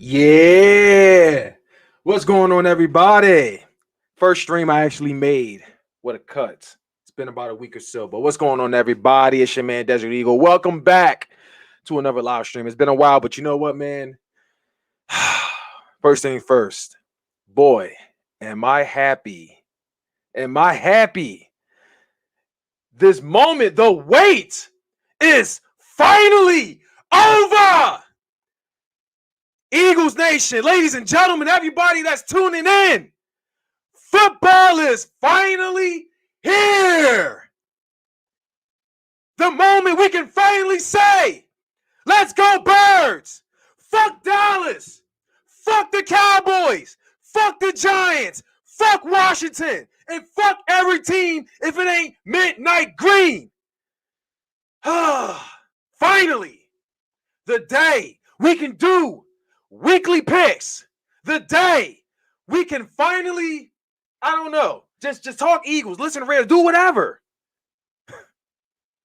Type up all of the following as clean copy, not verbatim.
Yeah. What's going on, everybody? First stream I actually made. What a cut. It's been about a week or so. But what's going on, everybody? It's your man, Desert Eagle. Welcome back to another live stream. It's been a while, but you know what, man? First thing first. Boy, am I happy. Am I happy? This moment, the wait is finally over. Eagles Nation, ladies and gentlemen, everybody that's tuning in, football is finally here. The moment we can finally say, let's go Birds. Fuck Dallas. Fuck the Cowboys. Fuck the Giants. Fuck Washington. And fuck every team if it ain't midnight green. Finally, the day we can do weekly picks, the day we can finally, I don't know, just talk Eagles, listen to Raiders, do whatever.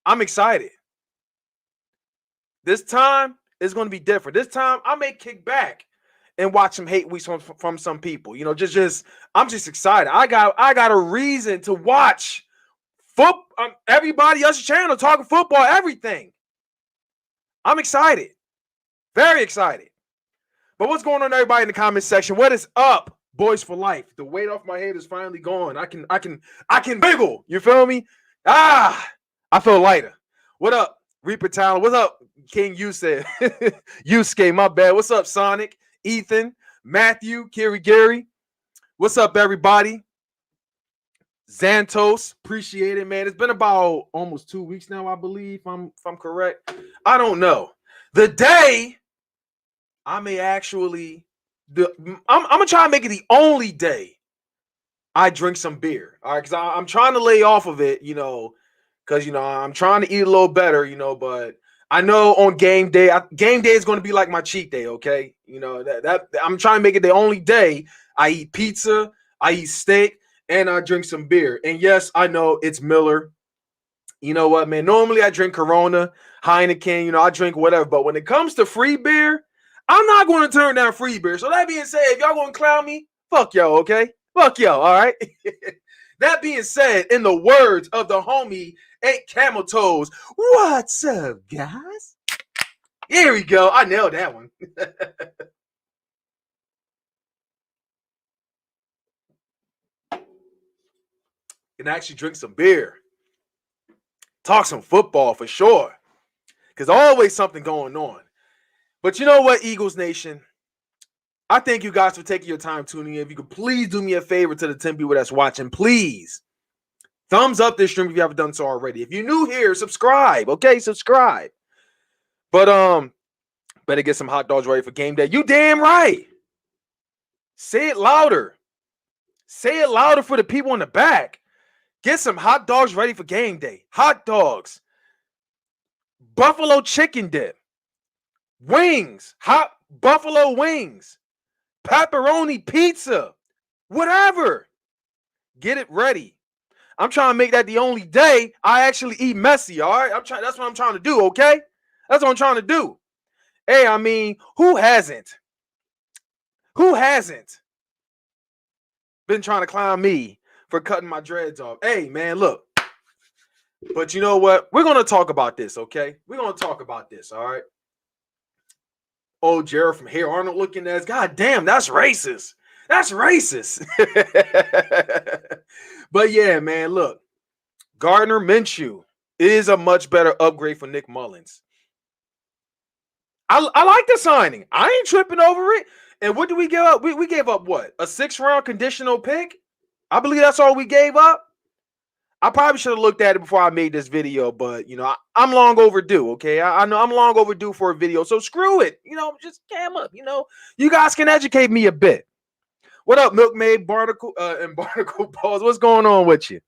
I'm excited. This time is going to be different. This time I may kick back and watch some hate weeks from some people. You know, I'm just excited. I got a reason to watch everybody else's channel talking football, everything. I'm excited. Very excited. But what's going on, everybody in the comment section? What is up, boys for life? The weight off my head is finally gone. I can wiggle. You feel me? I feel lighter. What up, Reaper Talent? What's up, King Yusuke? Yusuke, my bad. What's up, Sonic? Ethan, Matthew, Kiri Gary. What's up, everybody? Xantos, appreciate it, man. It's been about almost 2 weeks now, I believe, if I'm correct. I don't know. The day I may actually, I'm gonna try to make it the only day I drink some beer. All right, because I'm trying to lay off of it, because I'm trying to eat a little better, but I know on game day is going to be like my cheat day. Okay, that I'm trying to make it the only day I eat pizza, I eat steak, and I drink some beer. And yes, I know it's Miller. You know what, man? Normally I drink Corona, Heineken, I drink whatever. But when it comes to free beer, I'm not going to turn down free beer. So that being said, if y'all going to clown me, fuck y'all, okay? Fuck y'all, all right? That being said, in the words of the homie 8 Camel Toes, what's up, guys? Here we go. I nailed that one. And actually drink some beer. Talk some football for sure. Because always something going on. But you know what, Eagles Nation? I thank you guys for taking your time tuning in. If you could please do me a favor to the 10 people that's watching, please thumbs up this stream if you haven't done so already. If you're new here, subscribe. Okay, subscribe. But better get some hot dogs ready for game day. You damn right. Say it louder. Say it louder for the people in the back. Get some hot dogs ready for game day. Hot dogs. Buffalo chicken dip. Wings. Hot buffalo wings. Pepperoni pizza. Whatever. Get it ready. I'm trying to make that the only day I actually eat messy, all right? That's what I'm trying to do, okay? That's what I'm trying to do. Hey, I mean, who hasn't? Who hasn't been trying to clown me for cutting my dreads off? Hey, man, look. But you know what? We're going to talk about this, okay? We're going to talk about this, all right? Oh, Jared from Here Arnold looking at us. God damn, that's racist. That's racist. But yeah, man, look. Gardner Minshew is a much better upgrade for Nick Mullens. I like the signing. I ain't tripping over it. And what did we give up? We gave up what? A 6th-round conditional pick? I believe that's all we gave up. I probably should have looked at it before I made this video, but, I'm long overdue, okay? I know I'm long overdue for a video, so screw it. Just cam up, You guys can educate me a bit. What up, Milkmaid, Barnacle, and Barnacle Balls? What's going on with you?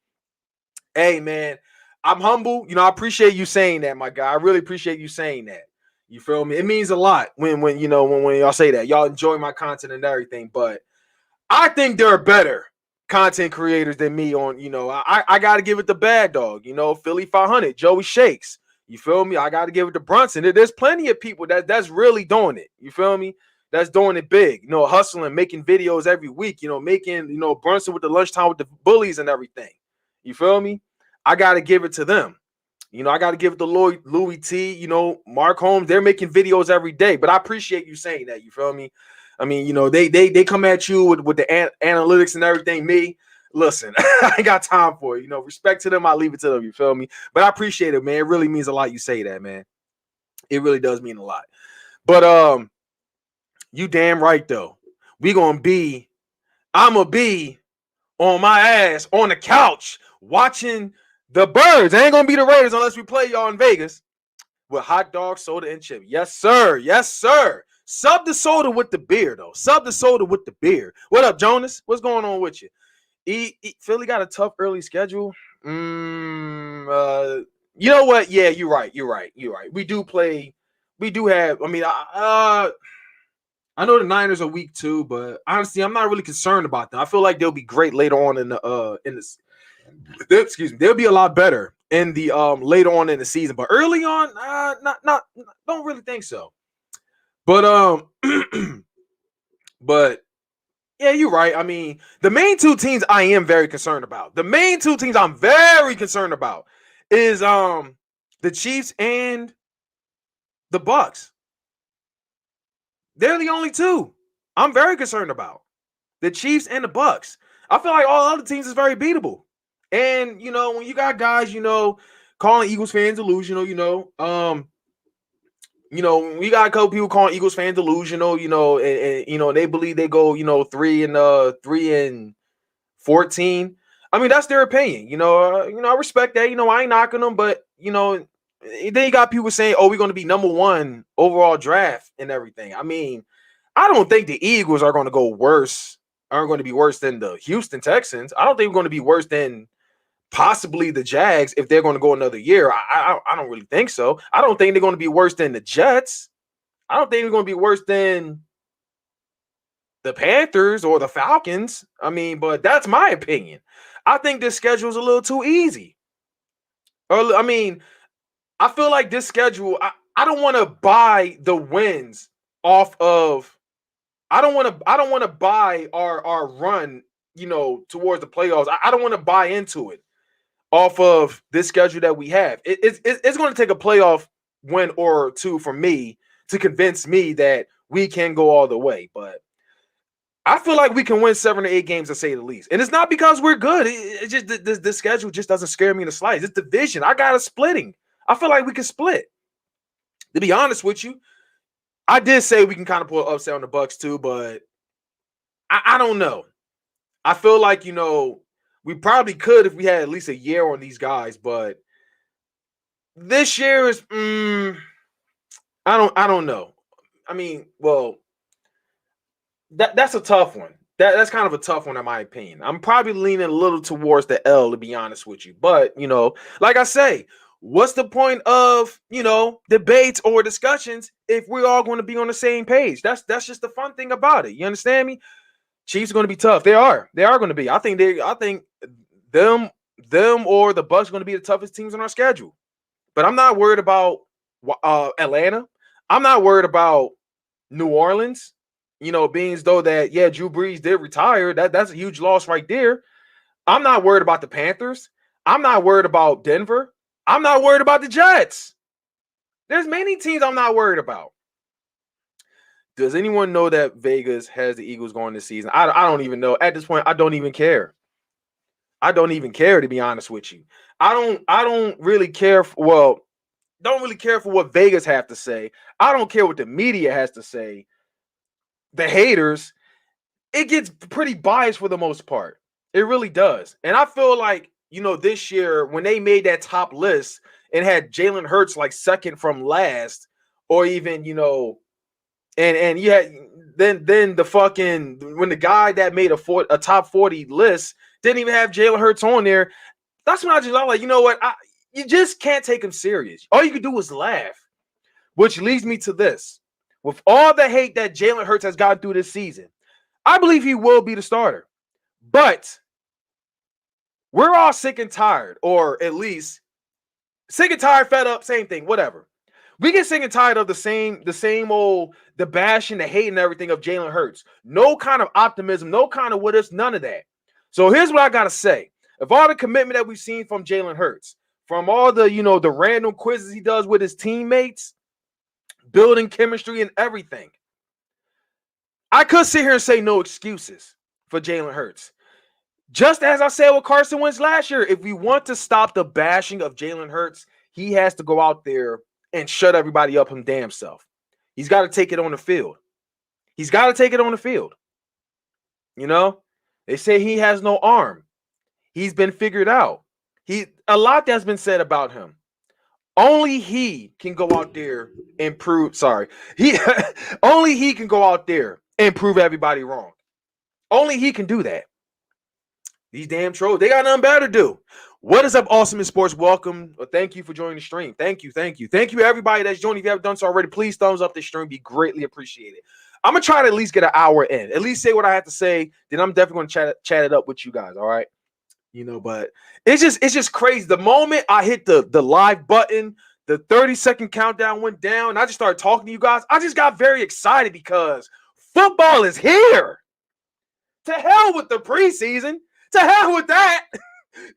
Hey, man, I'm humble. I appreciate you saying that, my guy. I really appreciate you saying that. You feel me? It means a lot when y'all say that. Y'all enjoy my content and everything, but I think there are better content creators than me on, I got to give it to Bad Dog, Philly 500, Joey Shakes. You feel me? I got to give it to Brunson. There's plenty of people that's really doing it. You feel me? that's doing it big, hustling, making videos every week, making, Brunson with the lunchtime with the bullies and everything. You feel me? I got to give it to them. I got to give it to Louis T, Mark Holmes. They're making videos every day, but I appreciate you saying that. You feel me? I mean, they come at you with the analytics and everything. Me, listen, I ain't got time for it. Respect to them. I leave it to them. You feel me? But I appreciate it, man. It really means a lot. You say that, man. It really does mean a lot. But you damn right though. I'm gonna be on my ass on the couch watching the Birds. It ain't gonna be the Raiders unless we play y'all in Vegas with hot dog, soda, and chip. Yes, sir. Yes, sir. Sub the soda with the beer, though. Sub the soda with the beer. What up, Jonas? What's going on with you? Philly got a tough early schedule. You know what? Yeah, you're right. We do have. I mean, I know the Niners are weak too, but honestly, I'm not really concerned about them. I feel like they'll be great later on in this. Excuse me, they'll be a lot better in the later on in the season, but early on, not don't really think so. But but yeah, you're right. I mean, the main two teams I am very concerned about. The main two teams I'm very concerned about is the Chiefs and the Bucks. They're the only two I'm very concerned about. The Chiefs and the Bucks. I feel like all other teams is very beatable. And when you got guys, calling Eagles fans delusional, we got a couple people calling Eagles fans delusional, and they believe they go, 3-14. I mean, that's their opinion. I respect that. I ain't knocking them, but then you got people saying, "Oh, we're going to be number 1 overall draft and everything." I mean, I don't think the Eagles are going to go worse. Aren't going to be worse than the Houston Texans. I don't think we're going to be worse than possibly the Jags if they're going to go another year. I don't really think so. I don't think they're going to be worse than the Jets. I don't think they're going to be worse than the Panthers or the Falcons. I mean, but that's my opinion. I think this schedule is a little too easy. I mean, I feel like this schedule, I don't want to buy the wins off of. I don't want to buy our run, towards the playoffs. I don't want to buy into it off of this schedule that we have. It's going to take a playoff win or two for me to convince me that we can go all the way. But I feel like we can win 7 or 8 games, to say the least. And it's not because we're good. It's just this schedule just doesn't scare me in the slightest. It's division. I got a splitting. I feel like we can split. To be honest with you, I did say we can kind of pull an upset on the Bucks too, but I don't know. I feel like, we probably could if we had at least a year on these guys, but this year is I don't know. I mean, well, that's a tough one. That's kind of a tough one in my opinion. I'm probably leaning a little towards the L, to be honest with you. But, like I say, what's the point of, debates or discussions if we're all going to be on the same page? That's just the fun thing about it. You understand me? Chiefs are going to be tough. They are going to be. I think them or the Bucks are going to be the toughest teams on our schedule. But I'm not worried about Atlanta. I'm not worried about New Orleans. Being as though that, yeah, Drew Brees did retire. That's a huge loss right there. I'm not worried about the Panthers. I'm not worried about Denver. I'm not worried about the Jets. There's many teams I'm not worried about. Does anyone know that Vegas has the Eagles going this season? I don't even know. At this point, I don't even care. I don't even care, to be honest with you. I don't really care. Don't really care for what Vegas have to say. I don't care what the media has to say. The haters, it gets pretty biased for the most part. It really does. And I feel like, this year when they made that top list and had Jalen Hurts like second from last, or even, and you had then the fucking, when the guy that made a top 40 list didn't even have Jalen Hurts on there. That's when I'm like, you know what? You just can't take him serious. All you can do is laugh, which leads me to this. With all the hate that Jalen Hurts has gotten through this season, I believe he will be the starter. But we're all sick and tired, or at least sick and tired, fed up, same thing, whatever. We get sick and tired of the same old, the bashing, the hate, and everything of Jalen Hurts. No kind of optimism, no kind of what ifs, none of that. So here's what I gotta say: of all the commitment that we've seen from Jalen Hurts, from all the the random quizzes he does with his teammates, building chemistry and everything, I could sit here and say no excuses for Jalen Hurts. Just as I said with Carson Wentz last year, if we want to stop the bashing of Jalen Hurts, he has to go out there and shut everybody up him damn self. He's got to take it on the field. He's got to take it on the field. They say he has no arm. He's been figured out. A lot that's been said about him. Only he can go out there and prove. Only he can go out there and prove everybody wrong. Only he can do that. These damn trolls, they got nothing better to do. What is up, Awesome in Sports? Welcome. Thank you for joining the stream. Thank you, everybody that's joined. If you haven't done so already, please thumbs up this stream. Be greatly appreciated. I'm gonna try to at least get an hour in. At least say what I have to say. Then I'm definitely gonna chat it up with you guys. All right. But it's just crazy. The moment I hit the live button, the 30-second countdown went down, and I just started talking to you guys. I just got very excited because football is here. To hell with the preseason. To hell with that.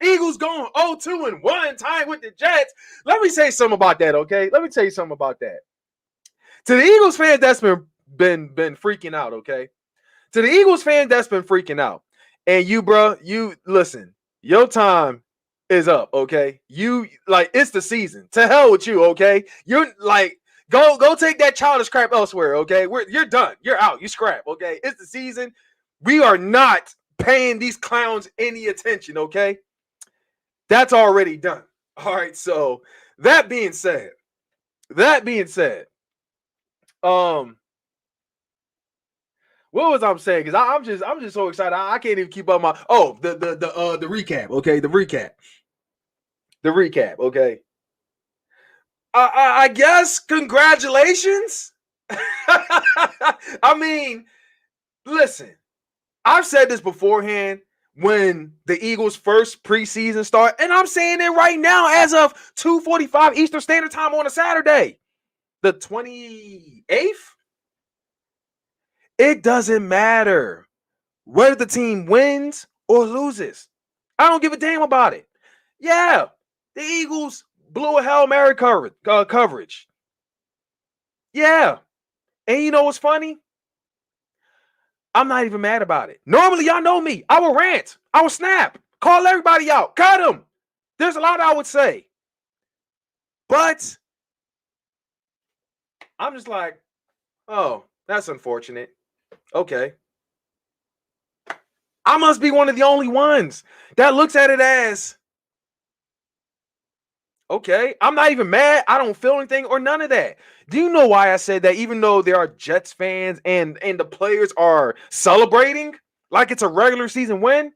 Eagles going 0-2-1, tying with the Jets. Let me say something about that, okay? Let me tell you something about that. To the Eagles fan that's been freaking out, okay? To the Eagles fan that's been freaking out. And you, bro, you listen, your time is up, okay? It's the season. To hell with you, okay? You're go take that childish crap elsewhere, okay? You're done. You're out. You scrap, okay? It's the season. We are not paying these clowns any attention, okay? That's already done. All right, so that being said, what was I saying? Because I'm just so excited. I can't even keep up my the recap, okay? The recap, okay? I guess congratulations. I mean, listen. I've said this beforehand when the Eagles' first preseason start, and I'm saying it right now as of 2:45 Eastern Standard Time on a Saturday, the 28th. It doesn't matter whether the team wins or loses. I don't give a damn about it. Yeah, the Eagles blew a Hail Mary coverage. Yeah, and you know what's funny? I'm not even mad about it. Normally, y'all know me. I will rant. I will snap. Call everybody out. Cut them. There's a lot I would say. But I'm just like, oh, that's unfortunate. Okay. I must be one of the only ones that looks at it as, okay, I'm not even mad. I don't feel anything or none of that. Do you know why I said that? Even though there are Jets fans and the players are celebrating like it's a regular season win,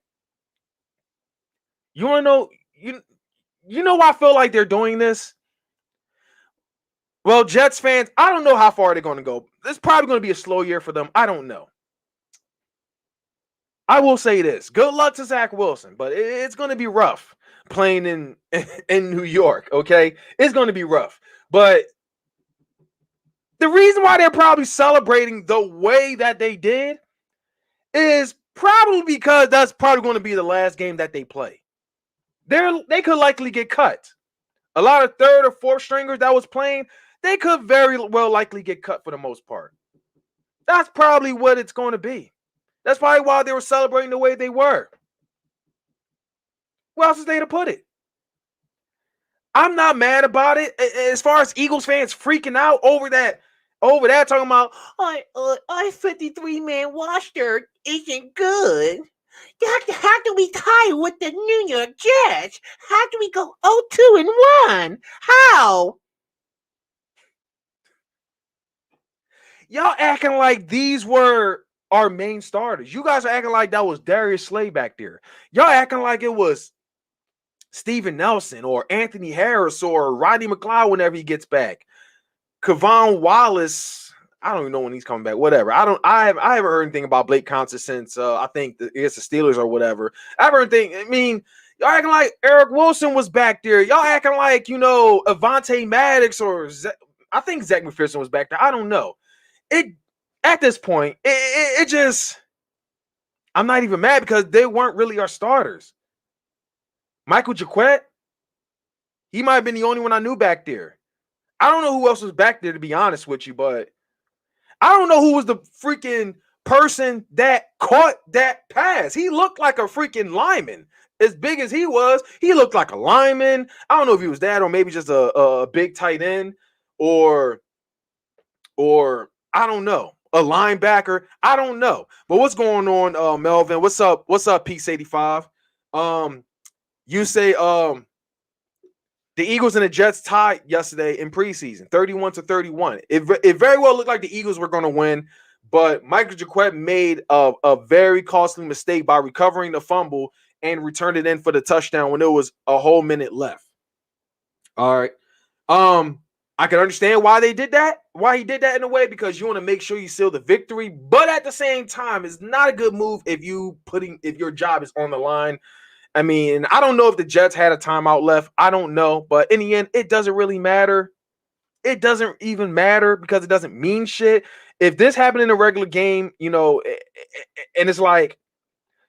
you want to know? You know why I feel like they're doing this? Well, Jets fans, I don't know how far they're going to go. It's probably going to be a slow year for them. I don't know. I will say this: good luck to Zach Wilson, but it's going to be rough playing in New York. Okay, it's going to be rough, but. The reason why they're probably celebrating the way that they did is probably because that's probably going to be the last game that they play. They could likely get cut. A lot of third or fourth stringers that was playing, they could very well likely get cut for the most part. That's probably what it's going to be. That's probably why they were celebrating the way they were. Where else is they to put it? I'm not mad about it. As far as Eagles fans freaking out over that talking about our 53-man roster isn't good. How do we tie with the New York Jets? How do we go 0-2-1? How? Y'all acting like these were our main starters. You guys are acting like that was Darius Slay back there. Y'all acting like it was Steven Nelson or Anthony Harris or Rodney McLeod whenever he gets back. Kevon Wallace, I don't even know when he's coming back. Whatever. I haven't heard anything about Blake Constance since I think it's the Steelers or whatever. I haven't heard anything. I mean, y'all acting like Eric Wilson was back there. Y'all acting like, Avante Maddox or I think Zach McPherson was back there. I don't know. It at this point, it just I'm not even mad because they weren't really our starters. Michael Jaquette, he might have been the only one I knew back there. I don't know who else was back there, to be honest with you, but I don't know who was the freaking person that caught that pass. He looked like a freaking lineman. As big as he was, he looked like a lineman. I don't know if he was that or maybe just a big tight end or I don't know, a linebacker. I don't know. But what's going on, Melvin? What's up? What's up, Peace 85? You say the Eagles and the Jets tied yesterday in preseason, 31-31. It very well looked like the Eagles were going to win, but Michael Jaquette made a very costly mistake by recovering the fumble and returned it in for the touchdown when there was a whole minute left. All right. I can understand why they did that, why he did that in a way, because you want to make sure you seal the victory. But at the same time, it's not a good move if your job is on the line. I mean, I don't know if the Jets had a timeout left. I don't know. But in the end, it doesn't really matter. It doesn't even matter because it doesn't mean shit. If this happened in a regular game, and it's like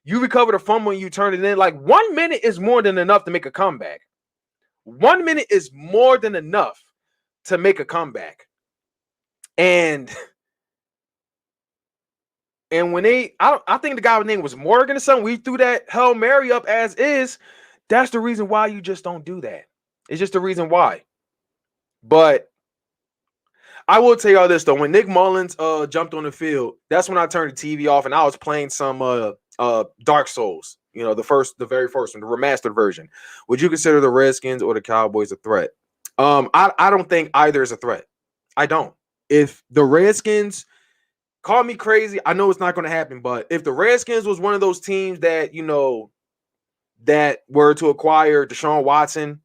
you recovered a fumble and you turn it in, like 1 minute is more than enough to make a comeback. 1 minute is more than enough to make a comeback. And when I think the guy's name was Morgan or something, we threw that Hail Mary up as is. That's the reason why you just don't do that. It's just the reason why. But I will tell y'all this though. When Nick Mullens jumped on the field, that's when I turned the TV off and I was playing some Dark Souls. The very first one, the remastered version. Would you consider the Redskins or the Cowboys a threat? I don't think either is a threat. I don't. If the Redskins, call me crazy, I know it's not going to happen, but if the Redskins was one of those teams that, that were to acquire Deshaun Watson,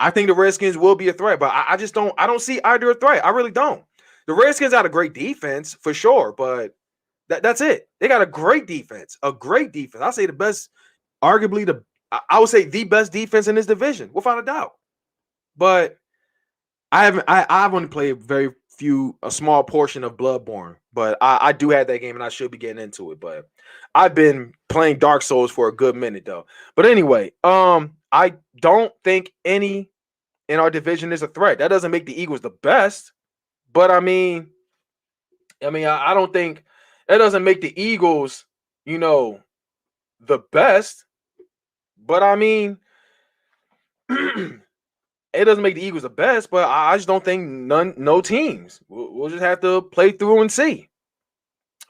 I think the Redskins will be a threat, but I just don't see either a threat. I really don't. The Redskins had a great defense for sure, but that's it. They got a great defense, I say the best, arguably I would say the best defense in this division, without a doubt. But I've only played a small portion of Bloodborne, but I do have that game and I should be getting into it. But I've been playing Dark Souls for a good minute though. But anyway, I don't think any in our division is a threat. That doesn't make the Eagles the best, but I don't think that doesn't make the Eagles, the best. But it doesn't make the Eagles the best, but I just don't think no teams. We'll just have to play through and see.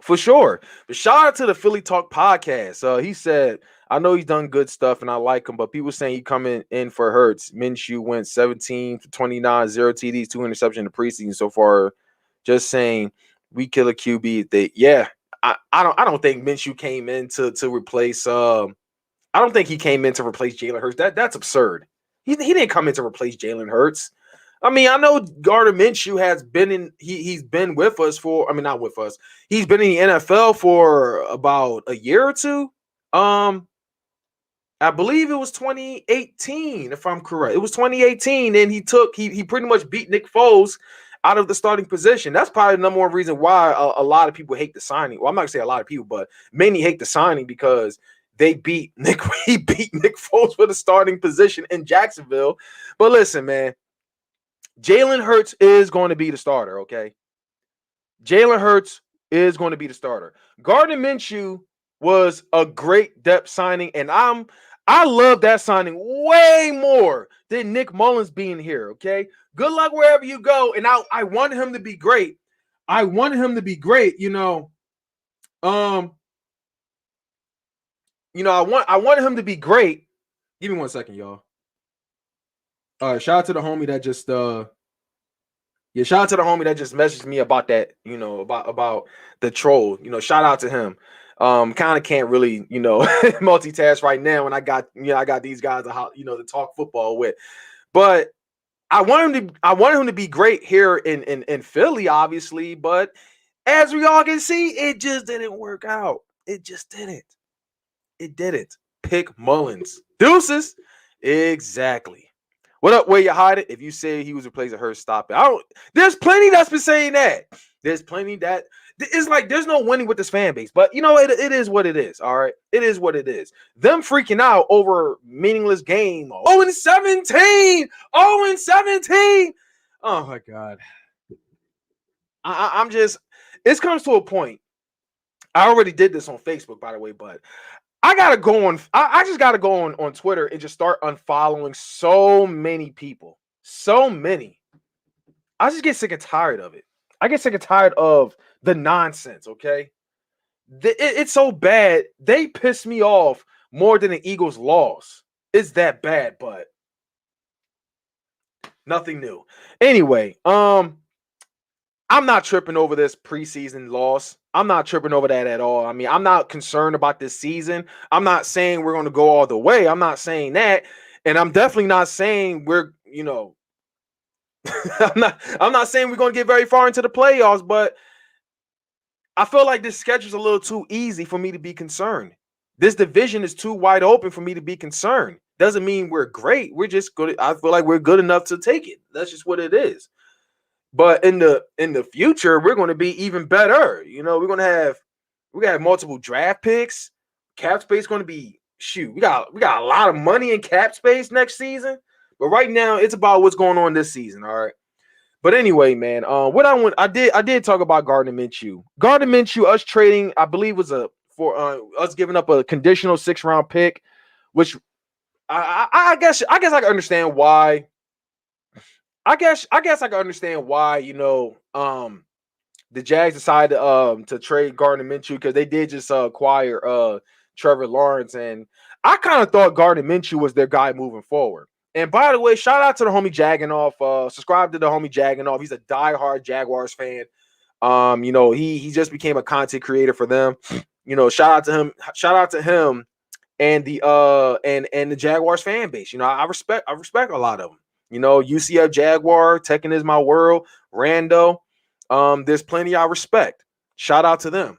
For sure. But shout out to the Philly Talk podcast. He said, I know he's done good stuff and I like him, but people saying he coming in for Hurts. Minshew went 17 for 29, 0 TDs, 2 interceptions in the preseason so far. Just saying we kill a QB. I don't think Minshew came in to replace I don't think he came in to replace Jalen Hurts. That's absurd. He didn't come in to replace Jalen Hurts. I mean, I know Gardner Minshew has been in. He's been with us for. I mean, not with us. He's been in the NFL for about a year or two. I believe it was 2018, if I'm correct. It was 2018, and he pretty much beat Nick Foles out of the starting position. That's probably the number one reason why a lot of people hate the signing. Well, I'm not gonna say a lot of people, but many hate the signing because he beat Nick Foles for the starting position in Jacksonville. But listen, man, Jalen Hurts is going to be the starter, okay? Jalen Hurts is going to be the starter. Gardner Minshew was a great depth signing, and I love that signing way more than Nick Mullens being here, okay? Good luck wherever you go, and I want him to be great. I want him to be great, I want him to be great. Give me 1 second, y'all. Shout out to the homie that just messaged me about that, about the troll. Shout out to him. Kind of can't really, multitask right now when I got these guys to talk football with. But I want him to be great here in Philly, obviously, but as we all can see, it just didn't work out. It just didn't. It didn't. Pick Mullens. Deuces. Exactly. What up, where you hide it? If you say he was replacing Hurts, stop it. I don't. There's plenty that's been saying that. There's plenty that it's like there's no winning with this fan base. But you know, it is what it is. All right, it is what it is. Them freaking out over meaningless game. 0-17. 0-17. Oh my god. I'm just. It comes to a point. I already did this on Facebook, by the way, but I gotta go on. I just gotta go on Twitter and just start unfollowing so many people. So many. I just get sick and tired of it. I get sick and tired of the nonsense. Okay, it's so bad. They piss me off more than the Eagles' loss. It's that bad, but nothing new. Anyway, I'm not tripping over this preseason loss. I'm not tripping over that at all. I mean, I'm not concerned about this season. I'm not saying we're going to go all the way. I'm not saying that. And I'm definitely not saying we're, I'm not saying we're going to get very far into the playoffs, but I feel like this schedule's a little too easy for me to be concerned. This division is too wide open for me to be concerned. Doesn't mean we're great. We're just good. I feel like we're good enough to take it. That's just what it is. But in the future, we're going to be even better. We're going to have multiple draft picks. Cap space going to be we got a lot of money in cap space next season. But right now, it's about what's going on this season. All right. But anyway, man, I did talk about Gardner Minshew. Gardner Minshew, us trading, I believe was for us giving up a conditional 6th-round pick, which I guess I can understand why. I guess I can understand why, the Jags decided to trade Gardner Minshew because they did just acquire Trevor Lawrence, and I kind of thought Gardner Minshew was their guy moving forward. And by the way, shout out to the homie Jagganoff. Subscribe to the homie Jagganoff. He's a diehard Jaguars fan. He just became a content creator for them. Shout out to him. Shout out to him and the and the Jaguars fan base. I respect a lot of them. UCF Jaguar, Tekken is my world, Rando. There's plenty I respect. Shout out to them.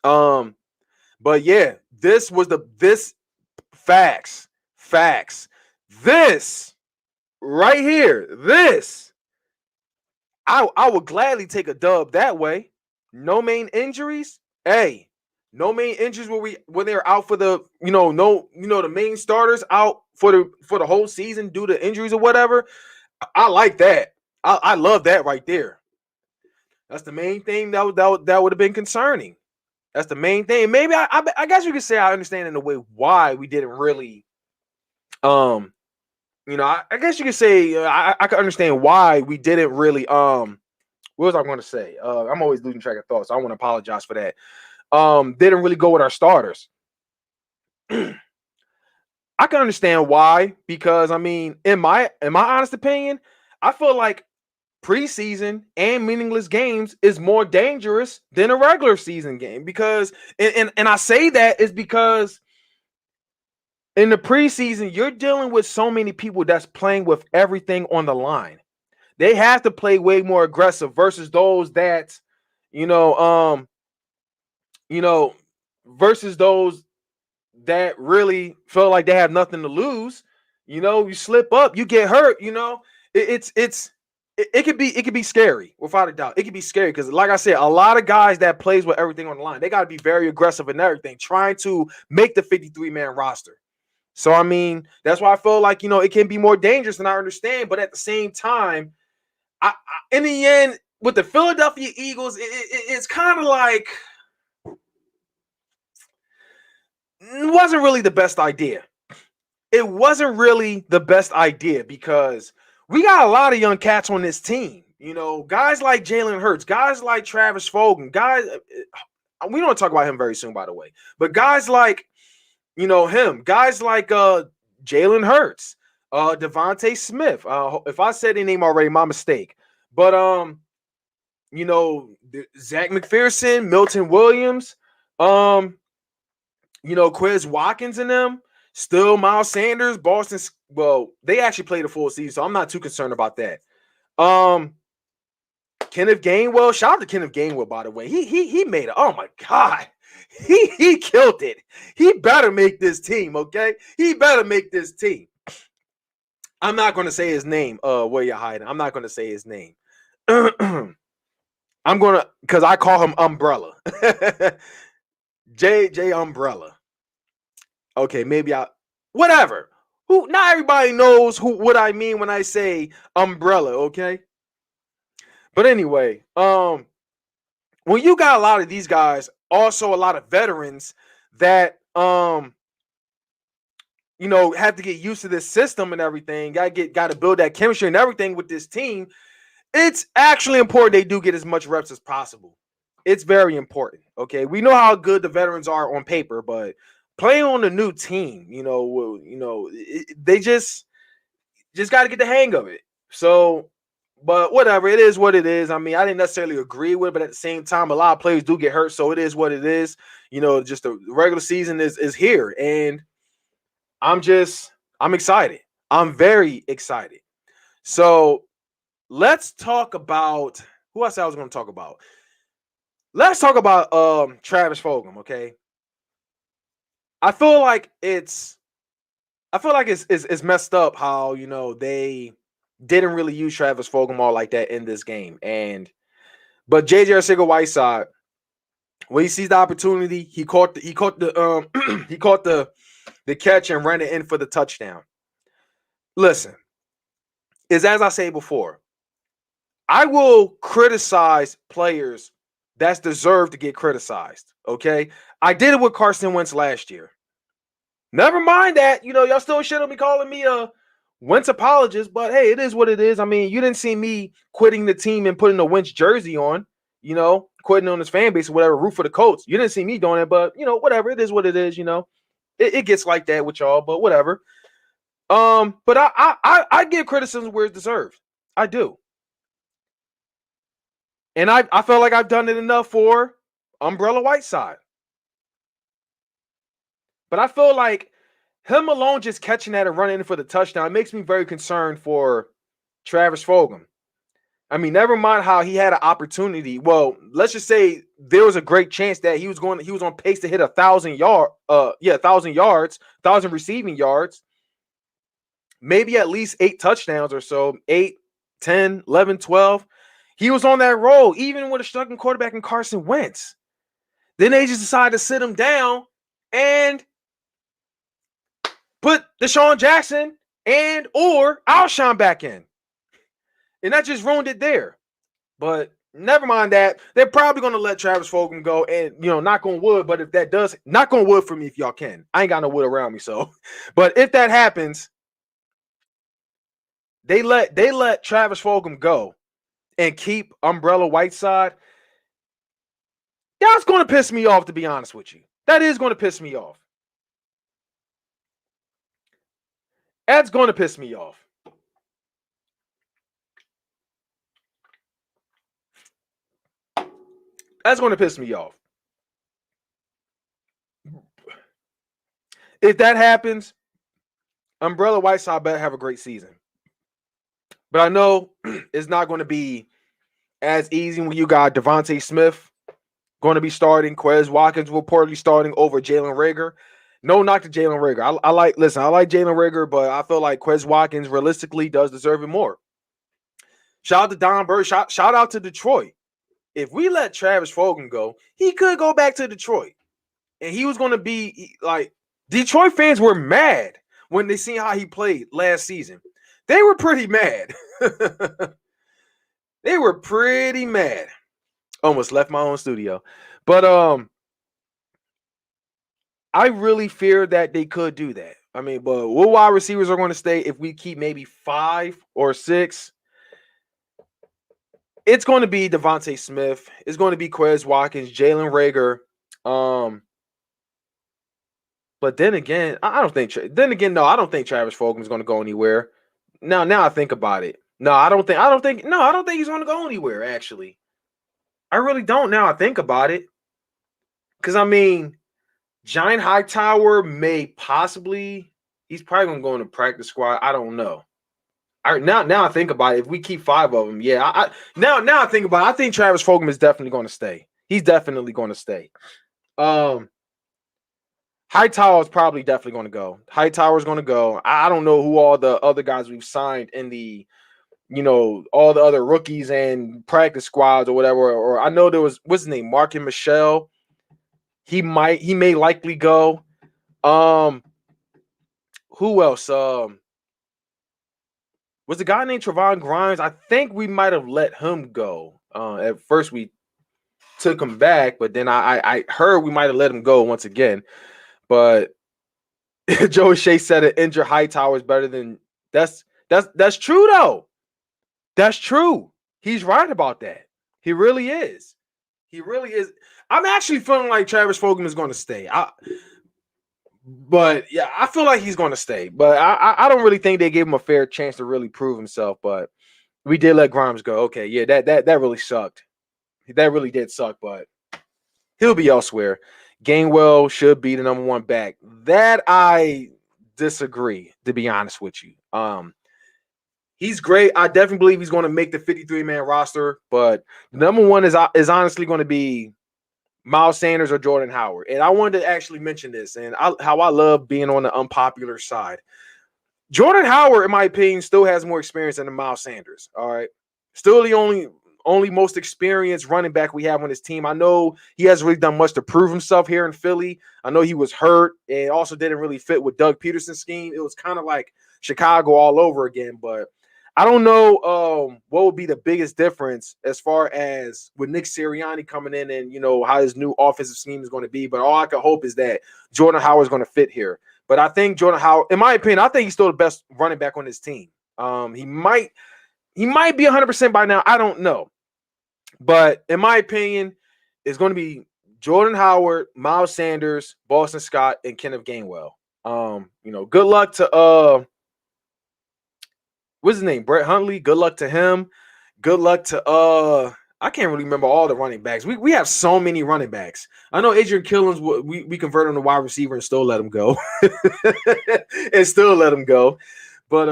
But yeah, this facts. This right here, I would gladly take a dub that way. No main injuries. Hey, no main injuries when they're out for the the main starters out for the whole season due to injuries or whatever. I like that. I love that right there. That's the main thing that would have been concerning. That's the main thing. Maybe I guess you could say I understand in a way why we didn't really I guess you could say I can understand why we didn't really what was I going to say? I'm always losing track of thoughts, so I want to apologize for that. Didn't really go with our starters. I can understand why, because I mean, in my honest opinion, I feel like preseason and meaningless games is more dangerous than a regular season game, because and I say that is because in the preseason you're dealing with so many people that's playing with everything on the line. They have to play way more aggressive versus those that versus those that really feel like they have nothing to lose. You slip up, you get hurt. It could be scary, without a doubt. It could be scary because, like I said, a lot of guys that plays with everything on the line, they got to be very aggressive and everything, trying to make the 53-man roster. So I mean, that's why I feel like it can be more dangerous than I understand. But at the same time, I in the end, with the Philadelphia Eagles, it's kind of like it wasn't really the best idea. It wasn't really the best idea because we got a lot of young cats on this team. Guys like Jalen Hurts, guys like Travis Fulgham, guys. We don't talk about him very soon, by the way. But guys like, him, guys like Jalen Hurts, Devontae Smith. If I said their name already, my mistake. But Zach McPherson, Milton Williams, Quez Watkins and them. Still Miles Sanders, Boston. Well, they actually played a full season, so I'm not too concerned about that. Kenneth Gainwell. Shout out to Kenneth Gainwell, by the way. He made it. Oh my God. He killed it. He better make this team, okay? He better make this team. I'm not going to say his name. Where you're hiding. I'm not going to say his name. I'm gonna because I call him Umbrella. J Umbrella. Okay, maybe I whatever. Who not everybody knows what I mean when I say umbrella, okay? But anyway, when you got a lot of these guys, also a lot of veterans that have to get used to this system and everything, got to build that chemistry and everything with this team. It's actually important they do get as much reps as possible. It's very important. Okay, we know how good the veterans are on paper, but playing on a new team, they just got to get the hang of it. So, but whatever, it is what it is. I mean, I didn't necessarily agree with it, but at the same time, a lot of players do get hurt, so it is what it is. Just the regular season is here, and I'm excited. I'm very excited. So let's talk about who else I was going to talk about. Let's talk about Travis Fulgham, okay? I feel like it's messed up how, they didn't really use Travis Fulgham all like that in this game. But JJ Arcega-Whiteside, when he sees the opportunity, he caught the he caught the catch and ran it in for the touchdown. Listen, as I say before, I will criticize players that's deserved to get criticized. Okay, I did it with Carson Wentz last year. Never mind that, y'all still shouldn't be calling me a Wentz apologist, but hey, it is what it is. I mean, you didn't see me quitting the team and putting a Wentz jersey on, quitting on his fan base or whatever, root for the Colts. You didn't see me doing it, but whatever. It is what it is. It gets like that with y'all, but whatever. But I give criticism where it's deserved. I do. And I felt like I've done it enough for Umbrella Whiteside. But I feel like him alone just catching that and running in for the touchdown makes me very concerned for Travis Fulgham. I mean, never mind how he had an opportunity. Well, let's just say there was a great chance that he was on pace to hit 1,000 yards, 1,000 receiving yards, maybe at least 8 touchdowns or so, 8, 10, 11, 12. He was on that roll, even with a struggling quarterback in Carson Wentz. Then they just decided to sit him down and put Deshaun Jackson or Alshon back in. And that just ruined it there. But never mind that. They're probably going to let Travis Fulgham go and, knock on wood. But if that does, knock on wood for me if y'all can. I ain't got no wood around me, so. But if that happens, they let Travis Fulgham go and keep Umbrella Whiteside. That's going to piss me off, to be honest with you. That is going to piss me off. That's going to piss me off. That's going to piss me off. If that happens, Umbrella Whiteside better have a great season. But I know it's not going to be as easy when you got Devontae Smith going to be starting. Quez Watkins reportedly starting over Jalen Reagor. No knock to Jalen Reagor. I like Jalen Reagor, but I feel like Quez Watkins realistically does deserve it more. Shout out to Don Bird. Shout out to Detroit. If we let Travis Fulgham go, he could go back to Detroit. And he was going to be like, Detroit fans were mad when they seen how he played last season. They were pretty mad. They were pretty mad. Almost left my own studio. But I really fear that they could do that. I mean, but what wide receivers are going to stay if we keep maybe 5 or 6? It's going to be Devontae Smith. It's going to be Quez Watkins, Jalen Reagor. But then again, I don't think. No, I don't think Travis Fulgham is going to go anywhere. Now I think about it. No, I don't think he's going to go anywhere. Actually, I really don't. Now I think about it, because I mean, Giant Hightower may possibly. He's probably going to go in the practice squad. I don't know. Now I think about it. If we keep 5 of them, yeah. Now I think about it. I think Travis Fulgham is definitely going to stay. He's definitely going to stay. Hightower's probably definitely going to go. Hightower's going to go. I don't know who all the other guys we've signed in the, all the other rookies and practice squads or whatever. Or I know there was, what's his name, Mark and Michelle. He may likely go. Who else? Was the guy named Trevon Grimes? I think we might have let him go. At first we took him back, but then I heard we might have let him go once again. But Joe Shea said an injured Hightower is better than that's true though. That's true. He's right about that. He really is. He really is. I'm actually feeling like Travis Fulgham is going to stay. But yeah, I feel like he's going to stay. But I don't really think they gave him a fair chance to really prove himself. But we did let Grimes go. Okay, yeah, that really sucked. That really did suck. But he'll be elsewhere. Gainwell should be the number one back. That I disagree, to be honest with you. He's great. I definitely believe he's going to make the 53-man roster, but the number one is honestly going to be Miles Sanders or Jordan Howard. And I wanted to actually mention this and how I love being on the unpopular side. Jordan Howard, in my opinion, still has more experience than Miles Sanders. All right. Still the only most experienced running back we have on his team. I know he hasn't really done much to prove himself here in Philly. I know he was hurt and also didn't really fit with Doug Peterson's scheme. It was kind of like Chicago all over again, but I don't know what would be the biggest difference as far as with Nick Sirianni coming in and, how his new offensive scheme is going to be. But all I can hope is that Jordan Howard is going to fit here. But I think Jordan Howard, in my opinion, I think he's still the best running back on his team. He might be 100% by now. I don't know. But in my opinion, it's going to be Jordan Howard, Miles Sanders, Boston Scott, and Kenneth Gainwell. Good luck to what's his name? Brett Hundley. Good luck to him. Good luck to I can't really remember all the running backs. We have so many running backs. I know Adrian Killens, we converted him to wide receiver and still let him go. But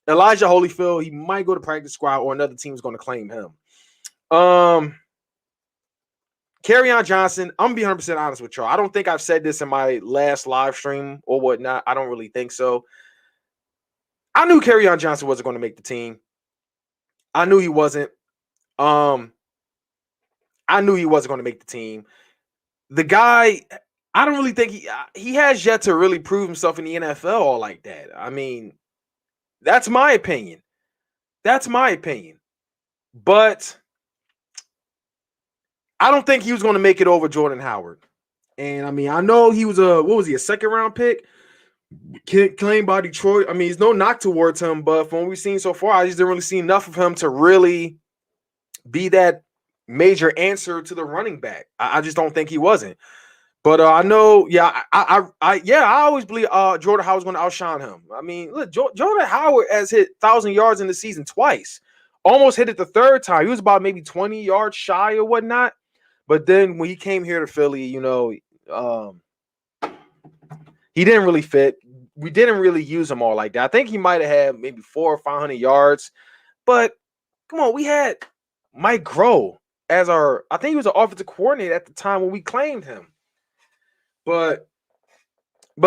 Elijah Holyfield, he might go to practice squad or another team is going to claim him. Kerryon Johnson, I'm going to be 100% honest with y'all. I don't think I've said this in my last live stream or whatnot. I don't really think so. I knew Kerryon Johnson wasn't going to make the team. I knew he wasn't. I knew he wasn't going to make the team. The guy, I don't really think he has yet to really prove himself in the NFL all like that. I mean, that's my opinion. But I don't think he was going to make it over Jordan Howard. And I mean, I know he was a second round pick claimed by Detroit. I mean, there's no knock towards him, but from what we've seen so far, I just didn't really see enough of him to really be that major answer to the running back. I just don't think he wasn't. But I know, I always believe Jordan Howard's going to outshine him. I mean, look, Jordan Howard has hit 1,000 yards in the season twice. Almost hit it the third time. He was about maybe 20 yards shy or whatnot. But then when he came here to Philly, he didn't really fit. We didn't really use him all like that. I think he might have had maybe 400 or 500 yards. But come on, we had Mike Groh as I think he was an offensive coordinator at the time when we claimed him. But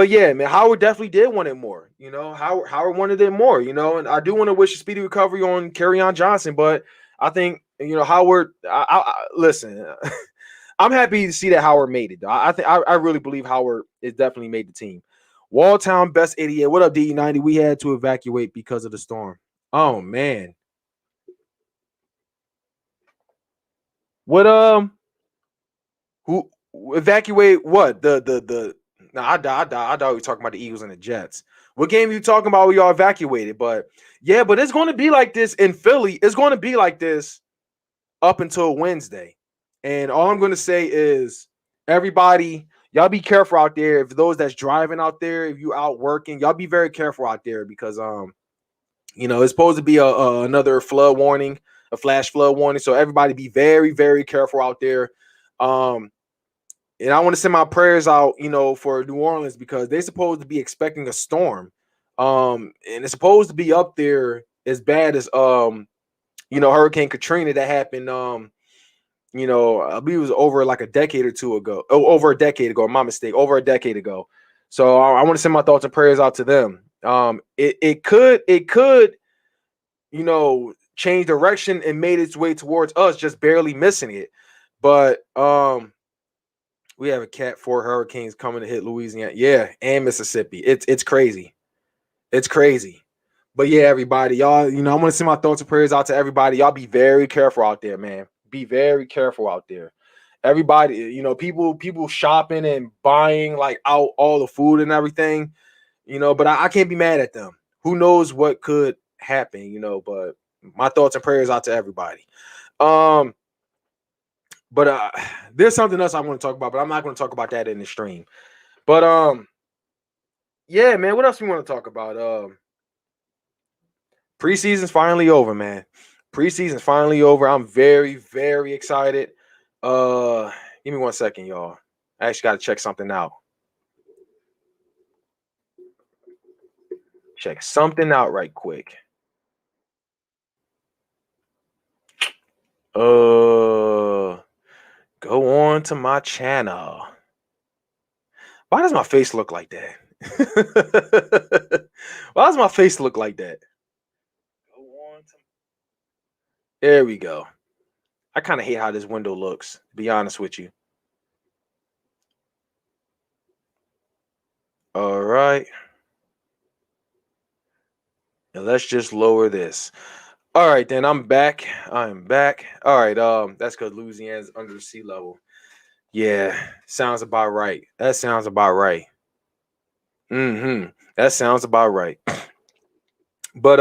yeah, man, Howard definitely did want it more. Howard wanted it more, and I do want to wish a speedy recovery on Kerryon Johnson, but I think, Howard, listen, I'm happy to see that Howard made it. I really believe Howard is definitely made the team. Walltown Best 88. What up, DE90? We had to evacuate because of the storm. Oh man. What who evacuate what? I thought we were talking about the Eagles and the Jets. What game are you talking about? We all evacuated, but it's going to be like this in Philly. It's going to be like this up until Wednesday. And all I'm going to say is, everybody, y'all be careful out there. If those that's driving out there, if you out working, y'all be very careful out there because it's supposed to be another flood warning, a flash flood warning. So everybody be very, very careful out there. And I want to send my prayers out, for New Orleans because they're supposed to be expecting a storm. And it's supposed to be up there as bad as Hurricane Katrina that happened I believe it was over like a decade or two ago. Oh, over a decade ago. My mistake. Over a decade ago. So I want to send my thoughts and prayers out to them. It could change direction and made its way towards us, just barely missing it. But we have a Cat 4 hurricanes coming to hit Louisiana, yeah, and Mississippi. It's crazy. It's crazy. But yeah, everybody, y'all, I want to send my thoughts and prayers out to everybody. Y'all be very careful out there, man. Be very careful out there. Everybody, people shopping and buying like out all the food and everything, but I can't be mad at them. Who knows what could happen, but my thoughts and prayers out to everybody. But there's something else I want to talk about, but I'm not going to talk about that in the stream. But yeah, man, what else we want to talk about? Preseason's finally over, man. Preseason's finally over. I'm very, very excited. Give me 1 second, y'all. I actually got to check something out. Check something out right quick. Go on to my channel. Why does my face look like that? Why does my face look like that? There we go. I kind of hate how this window looks, to be honest with you. All right. Now let's just lower this. All right, then I'm back. I'm back. All right. That's because Louisiana's under the sea level. Yeah, sounds about right. That sounds about right. That sounds about right. But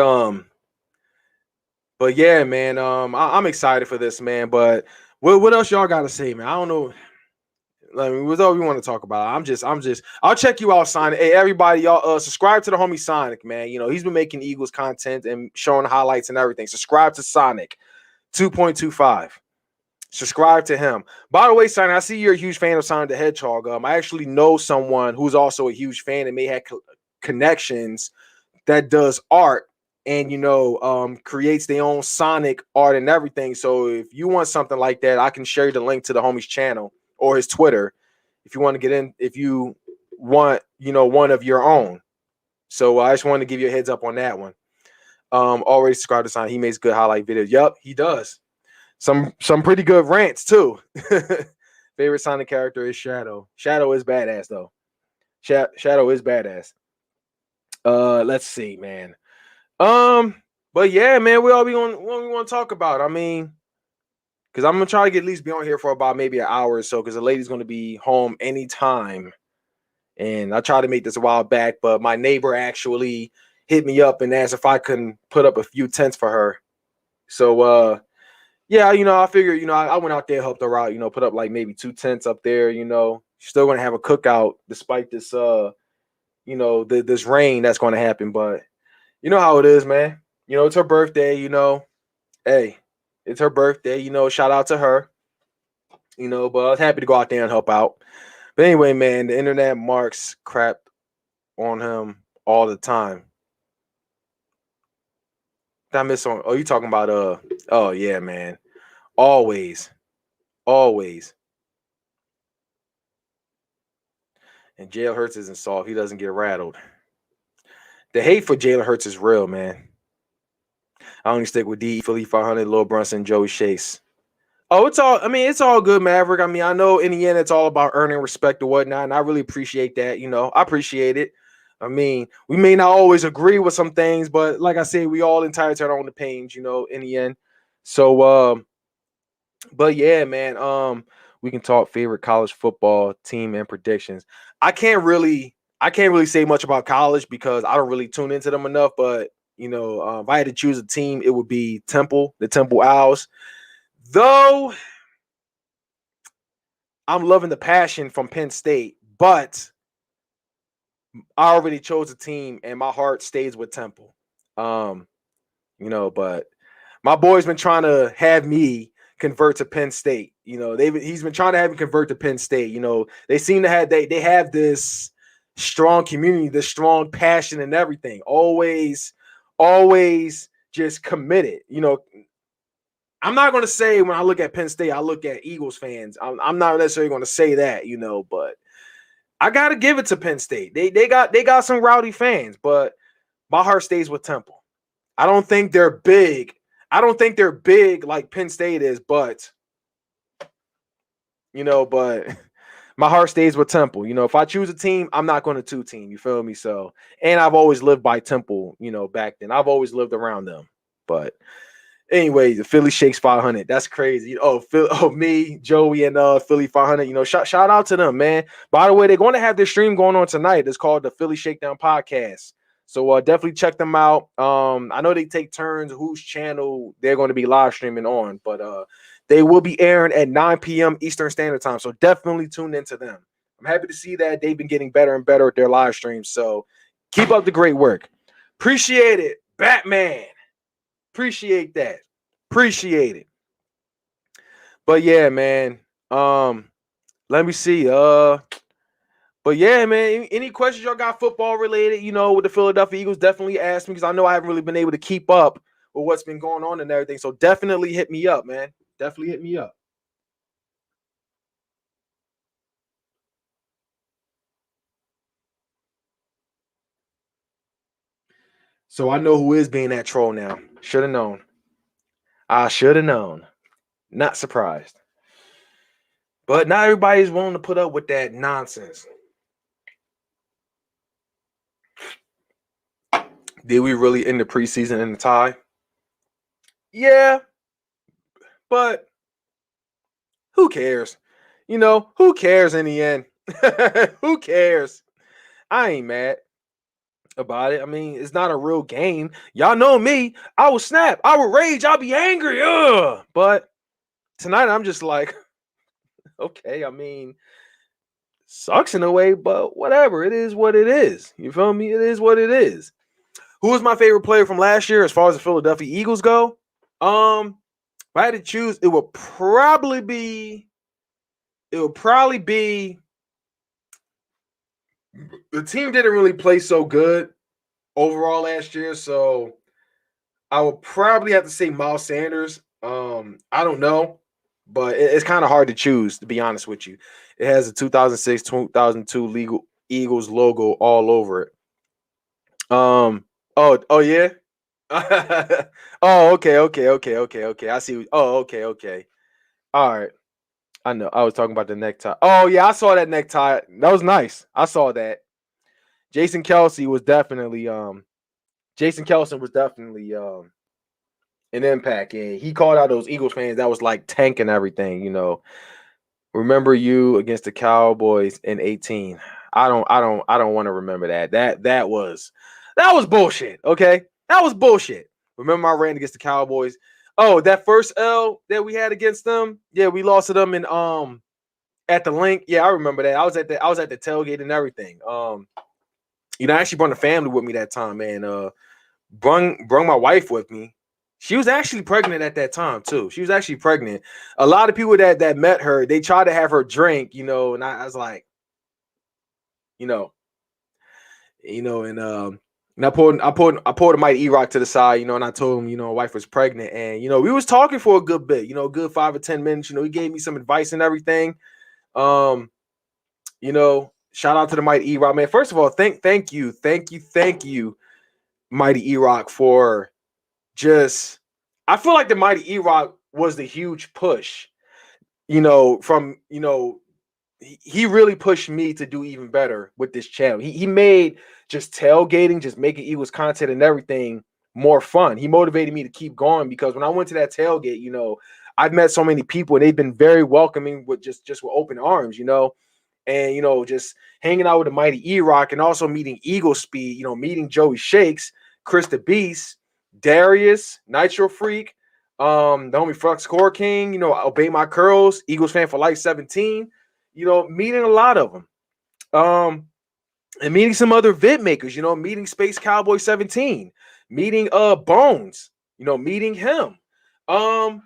yeah, man. I'm excited for this, man. But what else y'all got to say, man? I don't know. I mean, what's all we want to talk about? I'll check you out, Sonic. Hey, everybody, y'all, subscribe to the homie Sonic, man. He's been making Eagles content and showing highlights and everything. Subscribe to Sonic 2.25. Subscribe to him. By the way, Sonic, I see you're a huge fan of Sonic the Hedgehog. I actually know someone who's also a huge fan and may have connections that does art and creates their own Sonic art and everything. So if you want something like that, I can share you the link to the homie's channel or his Twitter if you want to get in, if you want, one of your own. So I just wanted to give you a heads up on that one. Already subscribed to Sonic. He makes good highlight videos. Yep, he does. Some pretty good rants too. Favorite Sonic character is Shadow. Shadow is badass though. Shadow is badass. Let's see, man. But yeah, man, what we want to talk about? I mean, because I'm gonna try to get at least be on here for about maybe an hour or so, because the lady's gonna be home anytime. And I tried to make this a while back, but my neighbor actually hit me up and asked if I couldn't put up a few tents for her. So yeah, I figured, I went out there, helped her out, put up like maybe 2 tents up there, still gonna have a cookout despite this this rain that's gonna happen. But you know how it is, man. It's her birthday, hey, it's her birthday, shout out to her. But I was happy to go out there and help out. But anyway, man, the internet marks crap on him all the time. Did I miss on? Oh, you talking about oh yeah, man. Always. Always. And Jalen Hurts isn't soft. He doesn't get rattled. The hate for Jalen Hurts is real, man. I only stick with D, Philly 500, Lil Brunson, Joey Chase. Oh, it's all good, Maverick. I mean, I know in the end it's all about earning respect or whatnot, and I really appreciate that. I appreciate it. I mean, we may not always agree with some things, but like I said, we all entitled to our own opinions, in the end. So, but yeah, man, we can talk favorite college football team and predictions. I can't really say much about college because I don't really tune into them enough. But if I had to choose a team, it would be Temple, the Temple Owls. Though I'm loving the passion from Penn State, but I already chose a team and my heart stays with Temple. But my boy's been trying to have me convert to Penn State. He's been trying to have me convert to Penn State. They seem to have they have this strong community, this strong passion and everything. Always just committed. I'm not going to say when I look at Penn State, I look at Eagles fans. I'm not necessarily going to say that, but I got to give it to Penn State. They got some rowdy fans, but my heart stays with Temple. I don't think they're big. I don't think they're big like Penn State is, but my heart stays with Temple. If I choose a team, I'm not going to two-team. You feel me? So, and I've always lived by Temple, back then. I've always lived around them. But anyway, the Philly Shakes 500. That's crazy. Me, Joey, and Philly 500. Shout out to them, man. By the way, they're going to have this stream going on tonight. It's called the Philly Shakedown Podcast. So definitely check them out. I know they take turns whose channel they're going to be live streaming on, but they will be airing at 9 p.m. Eastern Standard Time. So definitely tune into them. I'm happy to see that they've been getting better and better at their live streams. So keep up the great work. Appreciate it, Batman. Appreciate that. Appreciate it. But yeah, man. Let me see. But yeah, man. Any questions y'all got football related? With the Philadelphia Eagles, definitely ask me because I know I haven't really been able to keep up with what's been going on and everything. So definitely hit me up, man. Definitely hit me up. So I know who is being that troll now. Should have known. I should have known. Not surprised. But not everybody's willing to put up with that nonsense. Did we really end the preseason in the tie? Yeah. But who cares? Who cares in the end? Who cares? I ain't mad about it. I mean, it's not a real game. Y'all know me. I will snap. I will rage. I'll be angry. Ugh. But tonight I'm just like, okay, I mean, sucks in a way, but whatever. It is what it is. You feel me? It is what it is. Who was my favorite player from last year as far as the Philadelphia Eagles go? If I had to choose, it would probably be the team didn't really play so good overall last year, so I would probably have to say Miles Sanders. I don't know, but it's kind of hard to choose, to be honest with you. It has a 2006, 2002 Eagles logo all over it. Oh yeah. Oh, okay. I see. Oh, okay. All right. I know. I was talking about the necktie. Oh yeah, I saw that necktie. That was nice. I saw that. Jason Kelce was definitely an impact, and he called out those Eagles fans that was like tanking everything. Remember you against the Cowboys in 18. I don't want to remember that. That was bullshit. Okay, that was bullshit. Remember I ran against the Cowboys. Oh, that first L that we had against them. Yeah, we lost to them in at the link. Yeah, I remember that. I was at the tailgate and everything. I actually brought the family with me that time, man. Brung my wife with me. She was actually pregnant at that time too. She was actually pregnant. A lot of people that met her, they tried to have her drink, and I was like, and I pulled a Mighty E-Rock to the side, and I told him, my wife was pregnant, and we was talking for a good bit, a good 5 or 10 minutes. He gave me some advice and everything. Shout out to the Mighty E-Rock, man. First of all, thank you, Mighty E-Rock, for just, I feel like the Mighty E-Rock was the huge push, from, he really pushed me to do even better with this channel. He made just tailgating, just making Eagles content and everything more fun. He motivated me to keep going because when I went to that tailgate, I've met so many people and they've been very welcoming with just with open arms, and just hanging out with the Mighty E-Rock and also meeting Eagle Speed, meeting Joey Shakes, Chris the Beast, Darius, Nitro Freak, the homie Flux Core King, Obey My Curls, Eagles Fan for Life 17, meeting a lot of them. And meeting some other vid makers, meeting Space Cowboy 17, meeting Bones, meeting him. Can't